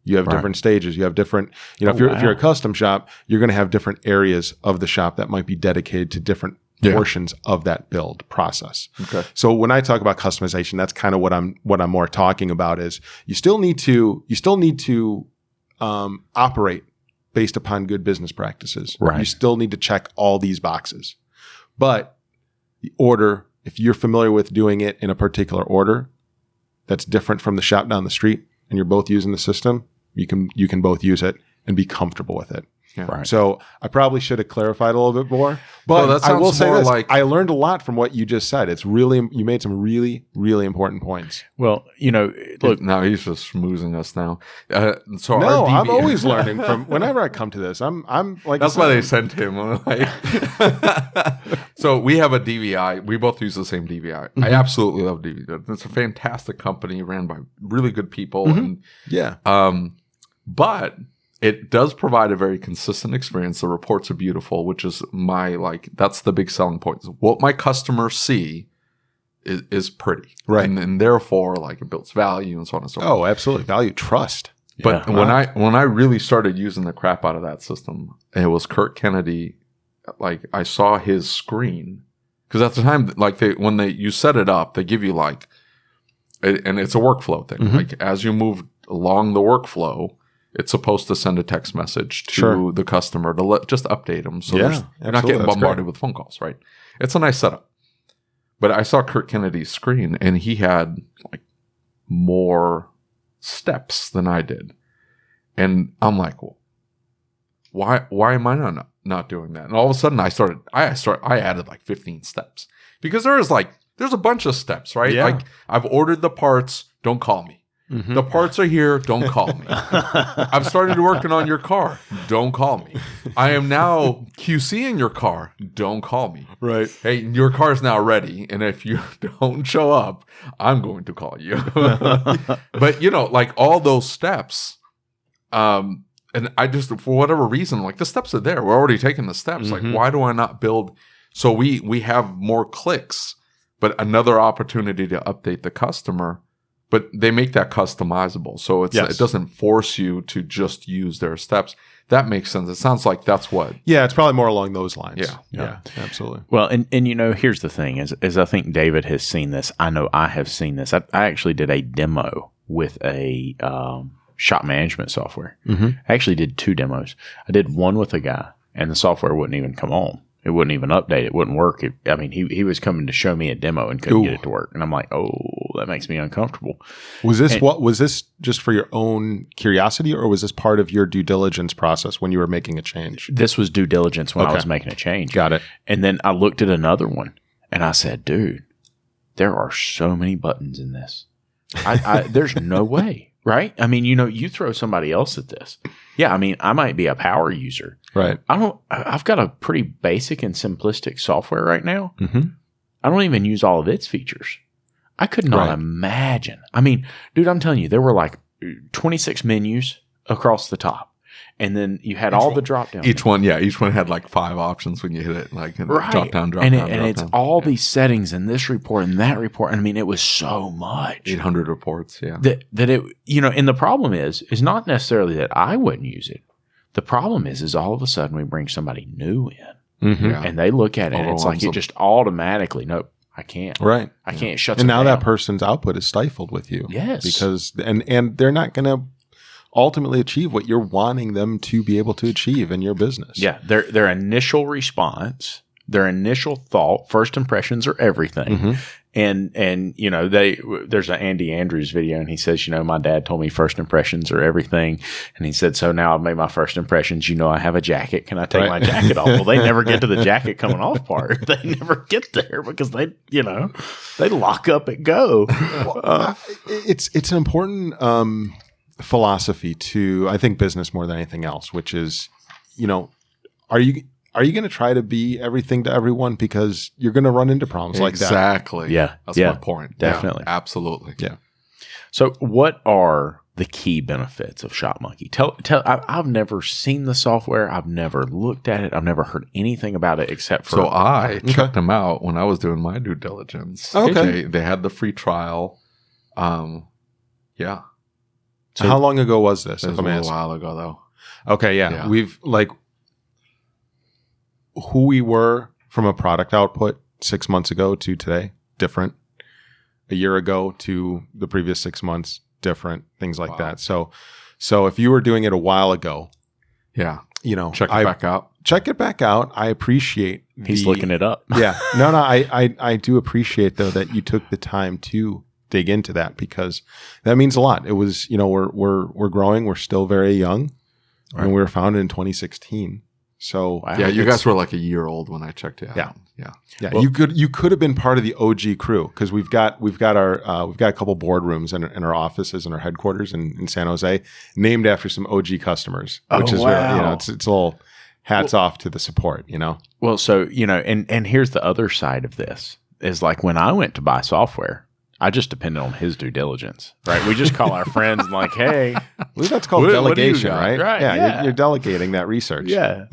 Speaker 3: you have different stages. You have different, if you're a custom shop, you're going to have different areas of the shop that might be dedicated to different portions of that build process.
Speaker 1: Okay.
Speaker 3: So when I talk about customization, that's kind of what I'm more talking about is you still need to operate based upon good business practices.
Speaker 2: Right.
Speaker 3: You still need to check all these boxes. But the order, if you're familiar with doing it in a particular order that's different from the shop down the street and you're both using the system, you can both use it and be comfortable with it.
Speaker 1: Yeah.
Speaker 2: Right.
Speaker 3: So I probably should have clarified a little bit more, But
Speaker 1: that
Speaker 3: I will
Speaker 1: sounds
Speaker 3: say
Speaker 1: more
Speaker 3: this:
Speaker 1: like
Speaker 3: I learned a lot from what you just said. You made some really, really important points.
Speaker 2: Well, look,
Speaker 1: now he's just schmoozing us now. So
Speaker 3: No,
Speaker 1: our
Speaker 3: I'm always learning from whenever I come to this. I'm like
Speaker 1: that's why they sent him. So we have a DVI. We both use the same DVI. I absolutely love DVI. It's a fantastic company ran by really good people, and but it does provide a very consistent experience. The reports are beautiful, which is that's the big selling point. What my customers see is pretty.
Speaker 3: Right.
Speaker 1: And therefore, it builds value and so on and so forth.
Speaker 3: Oh, absolutely. Value, trust.
Speaker 1: But when I really started using the crap out of that system, it was Kirk Kennedy. I saw his screen. Because at the time, you set it up, they give you and it's a workflow thing. As you move along the workflow, it's supposed to send a text message to the customer to just update them. So you're not getting bombarded with phone calls, right? It's a nice setup. But I saw Kirk Kennedy's screen, and he had more steps than I did. And I'm like, well, why am I not doing that? And all of a sudden I added 15 steps. Because there's a bunch of steps, right?
Speaker 3: Yeah.
Speaker 1: I've ordered the parts, don't call me. The parts are here. Don't call me. I've started working on your car. Don't call me. I am now QCing your car. Don't call me.
Speaker 3: Right.
Speaker 1: Hey, your car is now ready. And if you don't show up, I'm going to call you. But, all those steps, and I just, for whatever reason, the steps are there. We're already taking the steps. Why do I not build? So we have more clicks, but another opportunity to update the customer. But they make that customizable. So it doesn't force you to just use their steps. That makes sense. It sounds like that's what.
Speaker 3: Yeah, it's probably more along those lines.
Speaker 1: Yeah,
Speaker 3: absolutely.
Speaker 2: Well, and here's the thing is I think David has seen this. I know I have seen this. I actually did a demo with a shop management software. I actually did 2 demos. I did one with a guy, and the software wouldn't even come on. It wouldn't even update. It wouldn't work. He was coming to show me a demo and couldn't get it to work. And I'm like, oh, that makes me uncomfortable.
Speaker 3: Was this just for your own curiosity, or was this part of your due diligence process when you were making a change?
Speaker 2: This was due diligence when I was making a change.
Speaker 3: Got it.
Speaker 2: And then I looked at another one and I said, dude, there are so many buttons in this. There's no way. Right? You throw somebody else at this. Yeah, I might be a power user.
Speaker 3: Right.
Speaker 2: I've got a pretty basic and simplistic software right now. I don't even use all of its features. I could not imagine. Dude, I'm telling you, there were 26 menus across the top. And then you had all the drop down.
Speaker 1: Each one had 5 options when you hit it, drop down.
Speaker 2: And it's all these settings and this report and that report. It was so much.
Speaker 1: 800 reports, yeah.
Speaker 2: That it, and the problem is not necessarily that I wouldn't use it. The problem is all of a sudden we bring somebody new in and they look at it and it's it just automatically, nope, I can't.
Speaker 3: Right.
Speaker 2: I can't shut
Speaker 3: it down. And now
Speaker 2: that
Speaker 3: person's output is stifled with you.
Speaker 2: Yes.
Speaker 3: Because, and they're not going to ultimately achieve what you're wanting them to be able to achieve in your business.
Speaker 2: Yeah. Their initial response, their initial thought, first impressions are everything. And there's an Andy Andrews video and he says, my dad told me first impressions are everything. And he said, so now I've made my first impressions. I have a jacket. Can I take my jacket off? Well, they never get to the jacket coming off part. They never get there because they lock up at go.
Speaker 3: It's an important, philosophy to, I think, business more than anything else, which is, are you going to try to be everything to everyone? Because you're going to run into problems like that.
Speaker 1: Exactly.
Speaker 2: Yeah.
Speaker 1: That's my point.
Speaker 2: Definitely.
Speaker 1: Yeah, absolutely.
Speaker 3: Yeah.
Speaker 2: So what are the key benefits of Shopmonkey? I've never seen the software. I've never looked at it. I've never heard anything about it except for.
Speaker 1: So I checked them out when I was doing my due diligence.
Speaker 3: Okay.
Speaker 1: They had the free trial. Yeah.
Speaker 3: So how long ago was this?
Speaker 1: It was a little while ago, though.
Speaker 3: Okay, yeah. We've who we were from a product output 6 months ago to today, different. A year ago to the previous 6 months, different. Things like that. So if you were doing it a while ago,
Speaker 1: check it back out.
Speaker 3: Check it back out. I appreciate.
Speaker 2: He's looking it up.
Speaker 3: Yeah. No. I do appreciate though that you took the time to dig into that because that means a lot. It was, we're growing. We're still very young, and we were founded in 2016. So
Speaker 1: yeah, you guys were like a year old when I checked it out.
Speaker 3: Yeah. Well, you could have been part of the OG crew, because we've got a couple boardrooms in our offices and our headquarters in San Jose, named after some OG customers, which is really, it's a little hats off to the support,
Speaker 2: Well, so and here's the other side of this is like when I went to buy software, I just depended on his due diligence, right? We just call our friends and like, hey,
Speaker 3: that's called delegation, right?
Speaker 2: Right.
Speaker 3: Yeah. You're delegating that research.
Speaker 2: Yeah.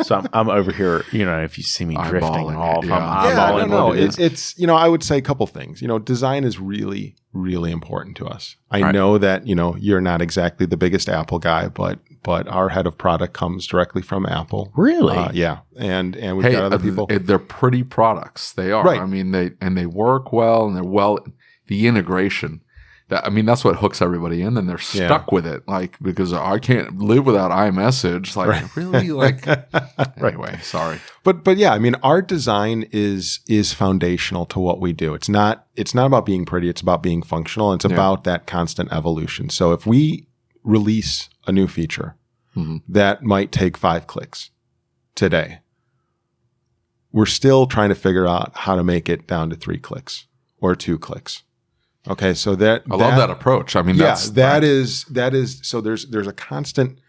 Speaker 2: So I'm over here, if you see me drifting off, I'm eyeballing.
Speaker 3: No. It's I would say a couple things. Design is really, really important to us. I know that, you're not exactly the biggest Apple guy, but our head of product comes directly from Apple.
Speaker 2: Really?
Speaker 3: Yeah. And we've got other people.
Speaker 1: They're pretty products. They are.
Speaker 3: Right.
Speaker 1: I mean, they work well, and the integration. That's what hooks everybody in, and they're stuck with it. Like, because I can't live without iMessage. Like, really? Like, anyway, sorry.
Speaker 3: But yeah, our design is foundational to what we do. It's not about being pretty. It's about being functional. And it's about that constant evolution. So if we release a new feature that might take 5 clicks today, we're still trying to figure out how to make it down to 3 clicks or 2 clicks. Okay, so I
Speaker 1: love that approach.
Speaker 3: That is. So there's a constant.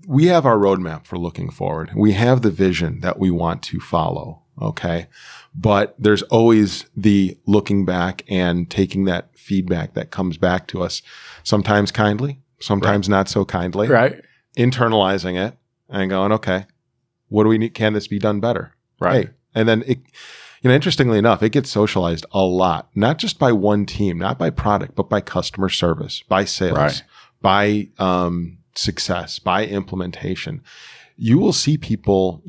Speaker 3: We have our roadmap for looking forward. We have the vision that we want to follow. Okay, but there's always the looking back and taking that feedback that comes back to us, sometimes kindly, sometimes not so kindly.
Speaker 2: Right.
Speaker 3: Internalizing it and going, okay, what do we need? Can this be done better?
Speaker 2: Right.
Speaker 3: Hey, and then it. Interestingly enough, it gets socialized a lot, not just by one team, not by product, but by customer service, by sales, by success, by implementation. You will see people,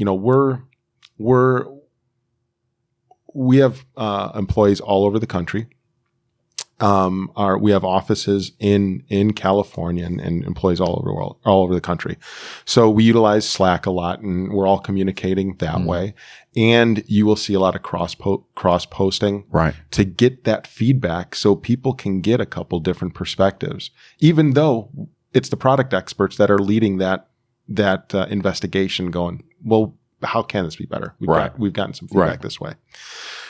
Speaker 3: we have employees all over the country. We have offices in California and employees all over the country. So we utilize Slack a lot, and we're all communicating that way. And you will see a lot of cross posting to get that feedback, so people can get a couple different perspectives, even though it's the product experts that are leading that investigation. Going, well, how can this be better? We've gotten some feedback this way.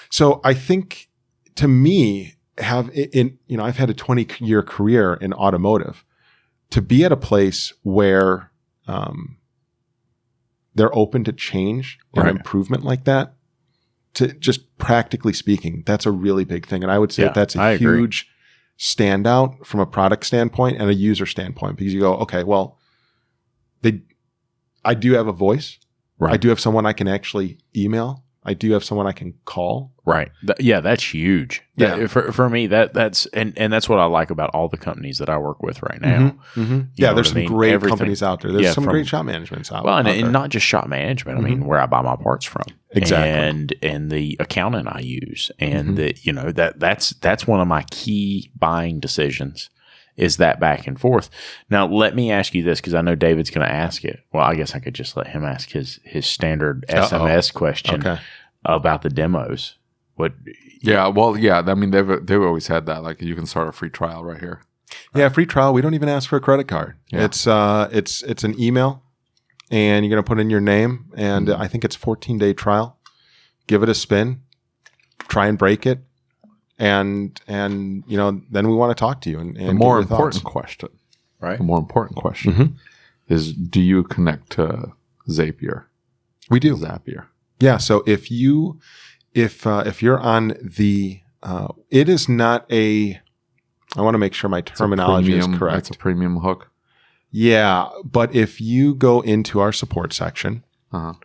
Speaker 3: So I think, to me, I've had a 20-year career in automotive. To be at a place where they're open to change and improvement like that, to just practically speaking, that's a really big thing. And I would say that's a huge standout from a product standpoint and a user standpoint, because you go, okay, well, I do have a voice. I do have someone I can actually email. I do have someone I can call.
Speaker 2: Right. That's huge.
Speaker 3: Yeah.
Speaker 2: For me, that's that's what I like about all the companies that I work with right now.
Speaker 3: There's some great companies out there. There's some great shop managements out there.
Speaker 2: And not just shop management. I mean, where I buy my parts from.
Speaker 3: Exactly.
Speaker 2: And the accountant I use. And that's one of my key buying decisions, is that back and forth. Now, let me ask you this, because I know David's going to ask it. Well, I guess I could just let him ask his standard SMS question about the demos. What?
Speaker 1: Yeah, well, yeah. I mean, they've always had that. Like, you can start a free trial right here.
Speaker 3: Yeah, free trial. We don't even ask for a credit card. Yeah. It's an email, and you're going to put in your name, and I think it's 14-day trial. Give it a spin. Try and break it. And then we want to talk to you. And
Speaker 1: the more important question, right? The more important question is: do you connect to Zapier?
Speaker 3: We do.
Speaker 1: Zapier.
Speaker 3: Yeah. So if you're on the, it is not a. I want to make sure my terminology is correct.
Speaker 1: It's a premium hook.
Speaker 3: Yeah, but if you go into our support section, so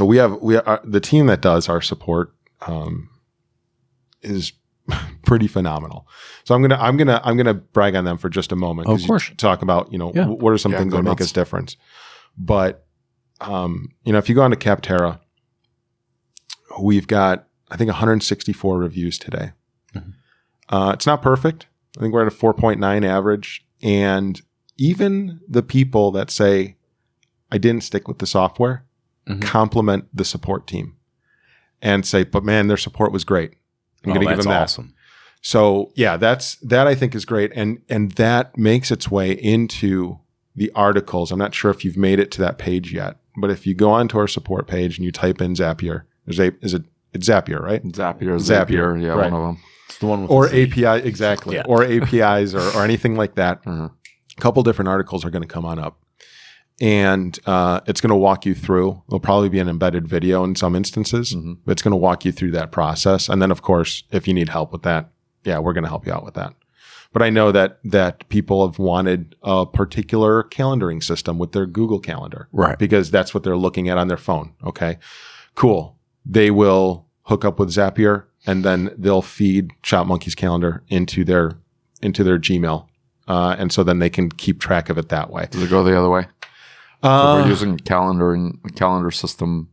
Speaker 3: we have the team that does our support. Is pretty phenomenal. So I'm gonna brag on them for just a moment.
Speaker 2: Of course.
Speaker 3: Talk about what are some things that make us different. But if you go on to Capterra, we've got, I think, 164 reviews today. It's not perfect. I think we're at a 4.9 average, and even the people that say I didn't stick with the software compliment the support team and say, but man, their support was great. I'm going to give them that.
Speaker 2: Awesome.
Speaker 3: So yeah, that I think is great. And that makes its way into the articles, I'm not sure if you've made it to that page yet, but if you go onto our support page and you type in Zapier, it's Zapier, right?
Speaker 1: Zapier, yeah,
Speaker 3: right.
Speaker 1: one of them.
Speaker 2: It's the one with
Speaker 3: or
Speaker 2: the
Speaker 3: API, exactly,
Speaker 2: Yeah.
Speaker 3: or APIs or anything like that. A couple different articles are going to come on up. And it's going to walk you through. It'll probably be an embedded video in some instances, but it's going to walk you through that process. And then, of course, if you need help with that, yeah, we're going to help you out with that. But I know that people have wanted a particular calendaring system with their Google Calendar,
Speaker 2: Right.
Speaker 3: Because that's what they're looking at on their phone. Okay, cool. They will hook up with Zapier, and then they'll feed Shopmonkey's calendar into their Gmail, and so then they can keep track of it that way.
Speaker 1: Does it go the other way? If we're using a calendar system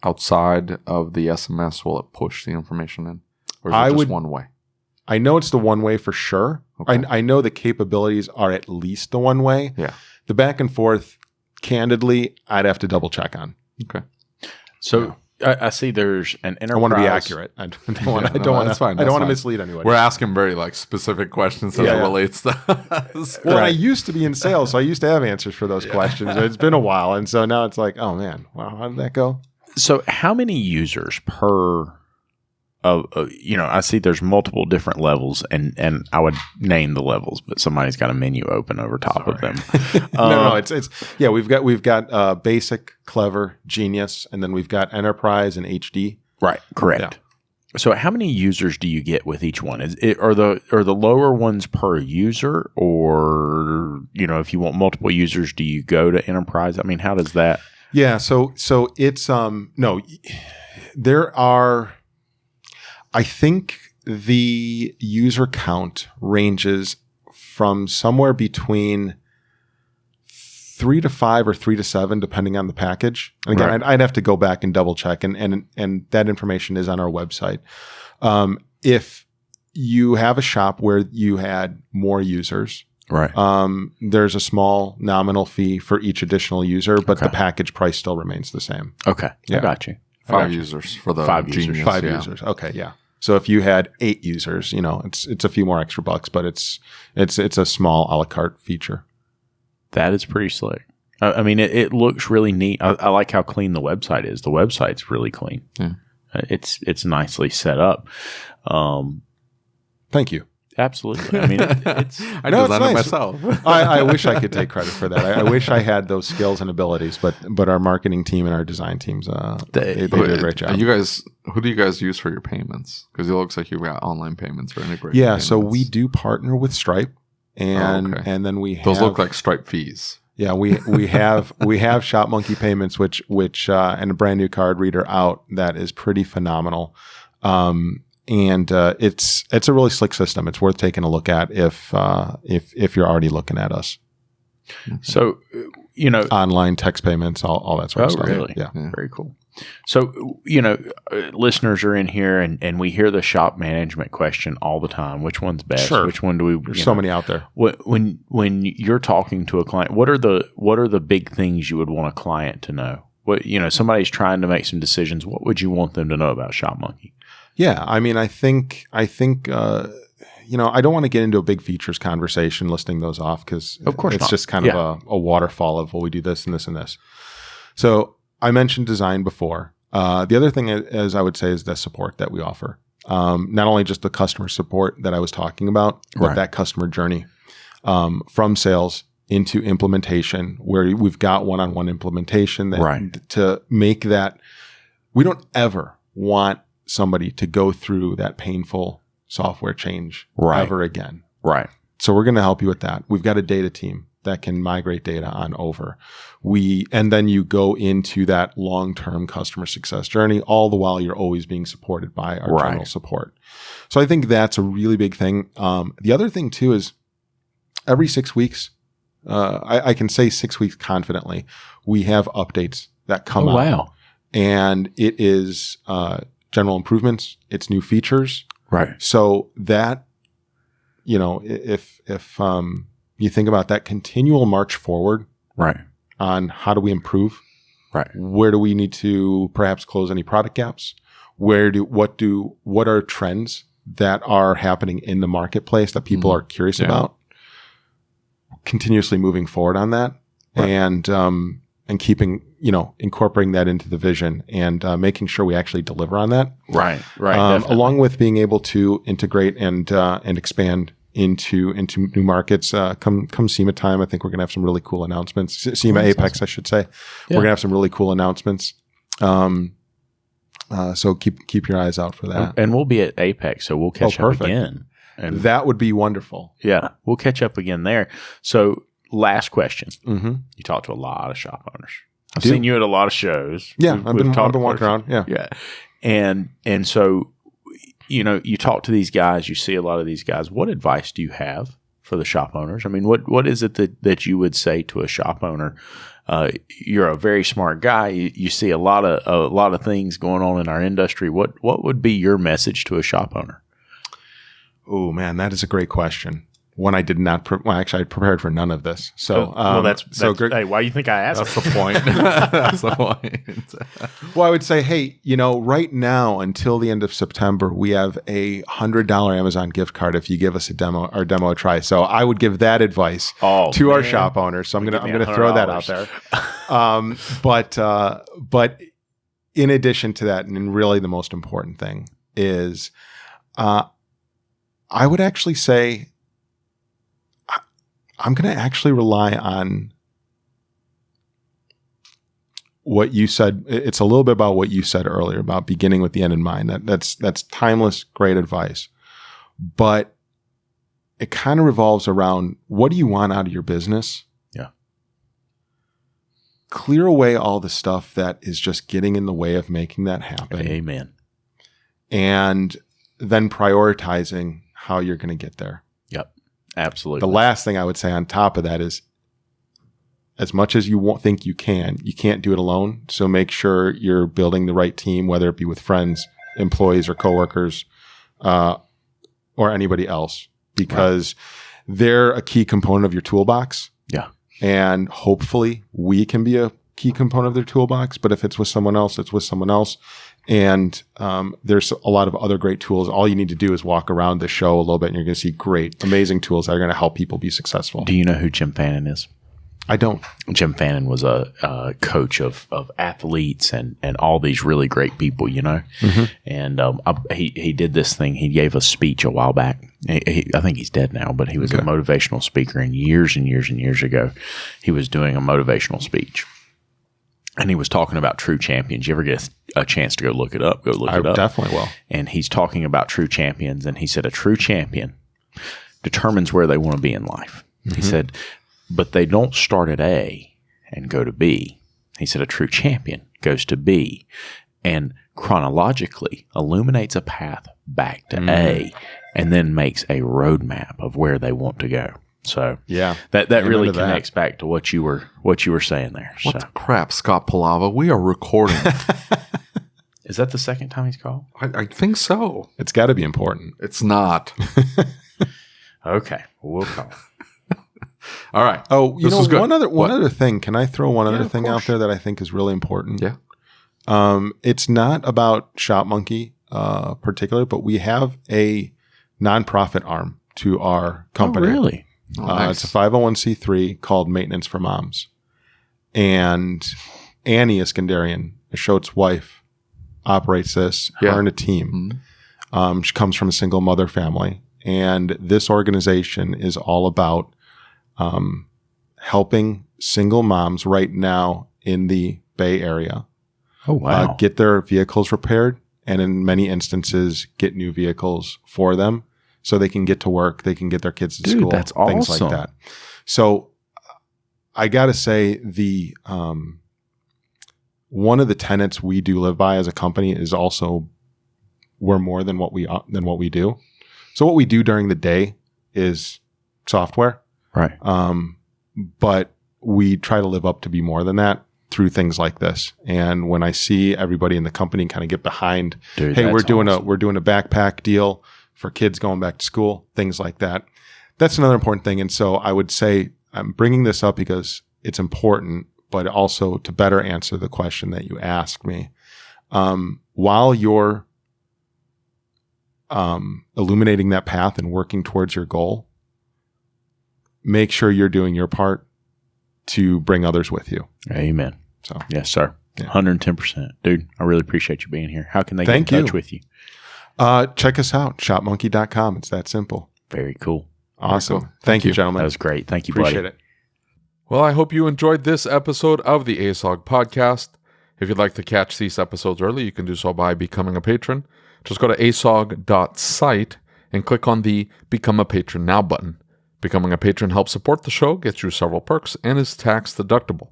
Speaker 1: outside of the SMS, will it push the information in? Or is it just one way?
Speaker 3: I know it's the one way for sure.
Speaker 1: Okay.
Speaker 3: I know the capabilities are at least the one way.
Speaker 1: Yeah.
Speaker 3: The back and forth, candidly, I'd have to double check on.
Speaker 1: Okay.
Speaker 2: So I see there's an enterprise.
Speaker 3: I want to be accurate. I don't want to mislead anybody.
Speaker 1: We're asking very specific questions as it relates to us.
Speaker 3: Well, I used to be in sales, so I used to have answers for those questions. It's been a while, and so now it's like, oh man, wow, how did that go?
Speaker 2: So how many users per? I see there's multiple different levels, and I would name the levels, but somebody's got a menu open over top of them.
Speaker 3: No, it's we've got basic, clever, genius, and then we've got enterprise and HD.
Speaker 2: Right, correct. Yeah. So how many users do you get with each one? Are the lower ones per user, or if you want multiple users, do you go to enterprise? I mean, how does that?
Speaker 3: Yeah, so it's no, there are. I think the user count ranges from somewhere between 3 to 5 or 3 to 7, depending on the package. And again, I'd have to go back and double check, and that information is on our website. If you have a shop where you had more users, there's a small nominal fee for each additional user, but the package price still remains the same.
Speaker 2: Okay, I got you.
Speaker 1: 5 users for the
Speaker 2: 5
Speaker 1: genius,
Speaker 2: users.
Speaker 3: 5 users. Okay, yeah. So if you had 8 users, it's a few more extra bucks, but it's a small a la carte feature.
Speaker 2: That is pretty slick. I mean, it looks really neat. I like how clean the website is. The website's really clean. Yeah. It's nicely set up.
Speaker 3: Thank you.
Speaker 2: Absolutely. I mean, it's
Speaker 1: I designed it myself.
Speaker 3: I wish I could take credit for that. I wish I had those skills and abilities, but our marketing team and our design teams, they do a great job.
Speaker 1: Who do you guys use for your payments? Because it looks like you've got online payments or integrated.
Speaker 3: Yeah,
Speaker 1: payments.
Speaker 3: so we do partner with Stripe, and then we have,
Speaker 1: those look like Stripe fees.
Speaker 3: Yeah, we have Shopmonkey payments, which and a brand new card reader out that is pretty phenomenal. And it's a really slick system. It's worth taking a look at if you're already looking at us.
Speaker 2: So,
Speaker 3: online text payments, all that sort of stuff.
Speaker 2: Really?
Speaker 3: Yeah.
Speaker 2: Very cool. So, listeners are in here and we hear the shop management question all the time. Which one's best?
Speaker 3: Sure.
Speaker 2: Which one do we?
Speaker 3: There's so many out there.
Speaker 2: When you're talking to a client, what are the big things you would want a client to know? What somebody's trying to make some decisions. What would you want them to know about Shopmonkey?
Speaker 3: Yeah, I mean, I think I don't want to get into a big features conversation listing those off because
Speaker 2: of course
Speaker 3: it's just kind of a waterfall of, well, we do this and this and this. So I mentioned design before. The other thing is I would say is the support that we offer. Not only just the customer support that I was talking about, but that customer journey from sales into implementation, where we've got one-on-one implementation to make that. We don't ever want somebody to go through that painful software change ever again.
Speaker 2: Right.
Speaker 3: So we're going to help you with that. We've got a data team that can migrate data on over. And then you go into that long-term customer success journey, all the while you're always being supported by our general support. So I think that's a really big thing. The other thing too is every 6 weeks, I can say 6 weeks confidently, we have updates that come out.
Speaker 2: Wow.
Speaker 3: And it is general improvements, it's new features.
Speaker 2: Right.
Speaker 3: So that, if you think about that continual march forward on how do we improve, where do we need to perhaps close any product gaps, what are trends that are happening in the marketplace that people are curious about, continuously moving forward on that. and keeping, incorporating that into the vision and making sure we actually deliver on that.
Speaker 2: Right.
Speaker 3: Along with being able to integrate and expand into new markets. Come SEMA time, I think we're going to have some really cool announcements. SEMA Apex, awesome. I should say. Yeah. We're going to have some really cool announcements. So keep your eyes out for that.
Speaker 2: And we'll be at Apex, so we'll catch up again.
Speaker 3: And that would be wonderful.
Speaker 2: Yeah, we'll catch up again there. So last question. Mm-hmm. You talk to a lot of shop owners. I've seen you at a lot of shows.
Speaker 3: Yeah, I've been walking around.
Speaker 2: Yeah. And so, you talk to these guys, you see a lot of these guys. What advice do you have for the shop owners? I mean, what is it that you would say to a shop owner? You're a very smart guy. You see a lot of things going on in our industry. What would be your message to a shop owner?
Speaker 3: Oh man, that is a great question. One I did not. Actually, I prepared for none of this. So,
Speaker 2: that's hey, why do you think I asked?
Speaker 1: That's the point. That's the point.
Speaker 3: Well, I would say, hey, right now until the end of September, we have a $100 Amazon gift card if you give us a demo a try. So, I would give that advice to our shop owners. So, I'm gonna throw that out there. But in addition to that, and really the most important thing is, I would actually say, I'm going to actually rely on what you said. It's a little bit about what you said earlier about beginning with the end in mind. That's timeless, great advice. But it kind of revolves around, what do you want out of your business?
Speaker 2: Yeah.
Speaker 3: Clear away all the stuff that is just getting in the way of making that happen.
Speaker 2: Amen.
Speaker 3: And then prioritizing how you're going to get there.
Speaker 2: Yep. Absolutely.
Speaker 3: The last thing I would say on top of that is, as much as you think you can't do it alone. So make sure you're building the right team, whether it be with friends, employees, or coworkers, or anybody else, because they're a key component of your toolbox.
Speaker 2: Yeah.
Speaker 3: And hopefully we can be a key component of their toolbox. But if it's with someone else, it's with someone else. And there's a lot of other great tools. All you need to do is walk around the show a little bit, and you're going to see great, amazing tools that are going to help people be successful.
Speaker 2: Do you know who Jim Fannin is?
Speaker 3: I don't.
Speaker 2: Jim Fannin was a coach of athletes and all these really great people, Mm-hmm. And he did this thing. He gave a speech a while back. I think he's dead now, but he was a motivational speaker. And years ago, he was doing a motivational speech. And he was talking about true champions. You ever get a chance to go look it up? I
Speaker 3: definitely will.
Speaker 2: And he's talking about true champions. And he said a true champion determines where they want to be in life. Mm-hmm. He said, but they don't start at A and go to B. He said a true champion goes to B and chronologically illuminates a path back to A and then makes a roadmap of where they want to go. So
Speaker 3: yeah,
Speaker 2: that really connects back to what you were saying there.
Speaker 1: What the crap, Scott Palava? We are recording.
Speaker 2: Is that the second time he's called?
Speaker 1: I think so.
Speaker 3: It's got to be important.
Speaker 1: It's not.
Speaker 2: Okay, we'll call.
Speaker 1: All right.
Speaker 3: Oh, this is good. One other thing. Can I throw one other thing out there that I think is really important?
Speaker 1: Yeah.
Speaker 3: It's not about Shopmonkey particularly, but we have a nonprofit arm to our company.
Speaker 2: Oh, really?
Speaker 3: Nice. It's a 501c3 called Maintenance for Moms. And Annie Iskandarian, Ashot's wife, operates this. Her and a team. Mm-hmm. She comes from a single mother family. And this organization is all about helping single moms right now in the Bay Area.
Speaker 2: Oh, wow.
Speaker 3: Get their vehicles repaired, and in many instances, get new vehicles for them so they can get to work, they can get their kids to school,
Speaker 2: that's
Speaker 3: things
Speaker 2: awesome.
Speaker 3: like that. So I got to say, the one of the tenets we do live by as a company is also we're more than what we do. So what we do during the day is software.
Speaker 2: Right.
Speaker 3: But we try to live up to be more than that through things like this. And when I see everybody in the company kind of get behind, hey, we're doing a backpack deal for kids going back to school, things like that. That's another important thing. And so I would say I'm bringing this up because it's important, but also to better answer the question that you asked me. While you're illuminating that path and working towards your goal, make sure you're doing your part. to bring others with you.
Speaker 2: Amen.
Speaker 3: So,
Speaker 2: yes, sir.
Speaker 3: Yeah.
Speaker 2: 110%. Dude, I really appreciate you being here. How can they get in touch with you?
Speaker 3: Check us out, shopmonkey.com. It's that simple.
Speaker 2: Very cool.
Speaker 3: Awesome.
Speaker 1: Very cool.
Speaker 3: Thank you, gentlemen.
Speaker 2: That was great. Thank you,
Speaker 3: Appreciate
Speaker 2: buddy.
Speaker 3: it.
Speaker 1: Well, I hope you enjoyed this episode of the ASOG podcast. If you'd like to catch these episodes early, you can do so by becoming a patron. Just go to asog.site and click on the Become a Patron Now button. Becoming a patron helps support the show, gets you several perks, and is tax deductible.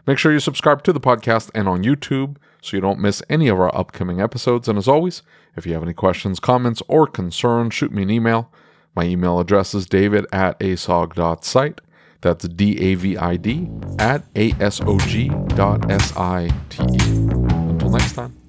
Speaker 1: Make sure you subscribe to the podcast and on YouTube so you don't miss any of our upcoming episodes. And as always, if you have any questions, comments, or concerns, shoot me an email. My email address is david@asog.site. That's DAVID@ASOG.SITE. Until next time.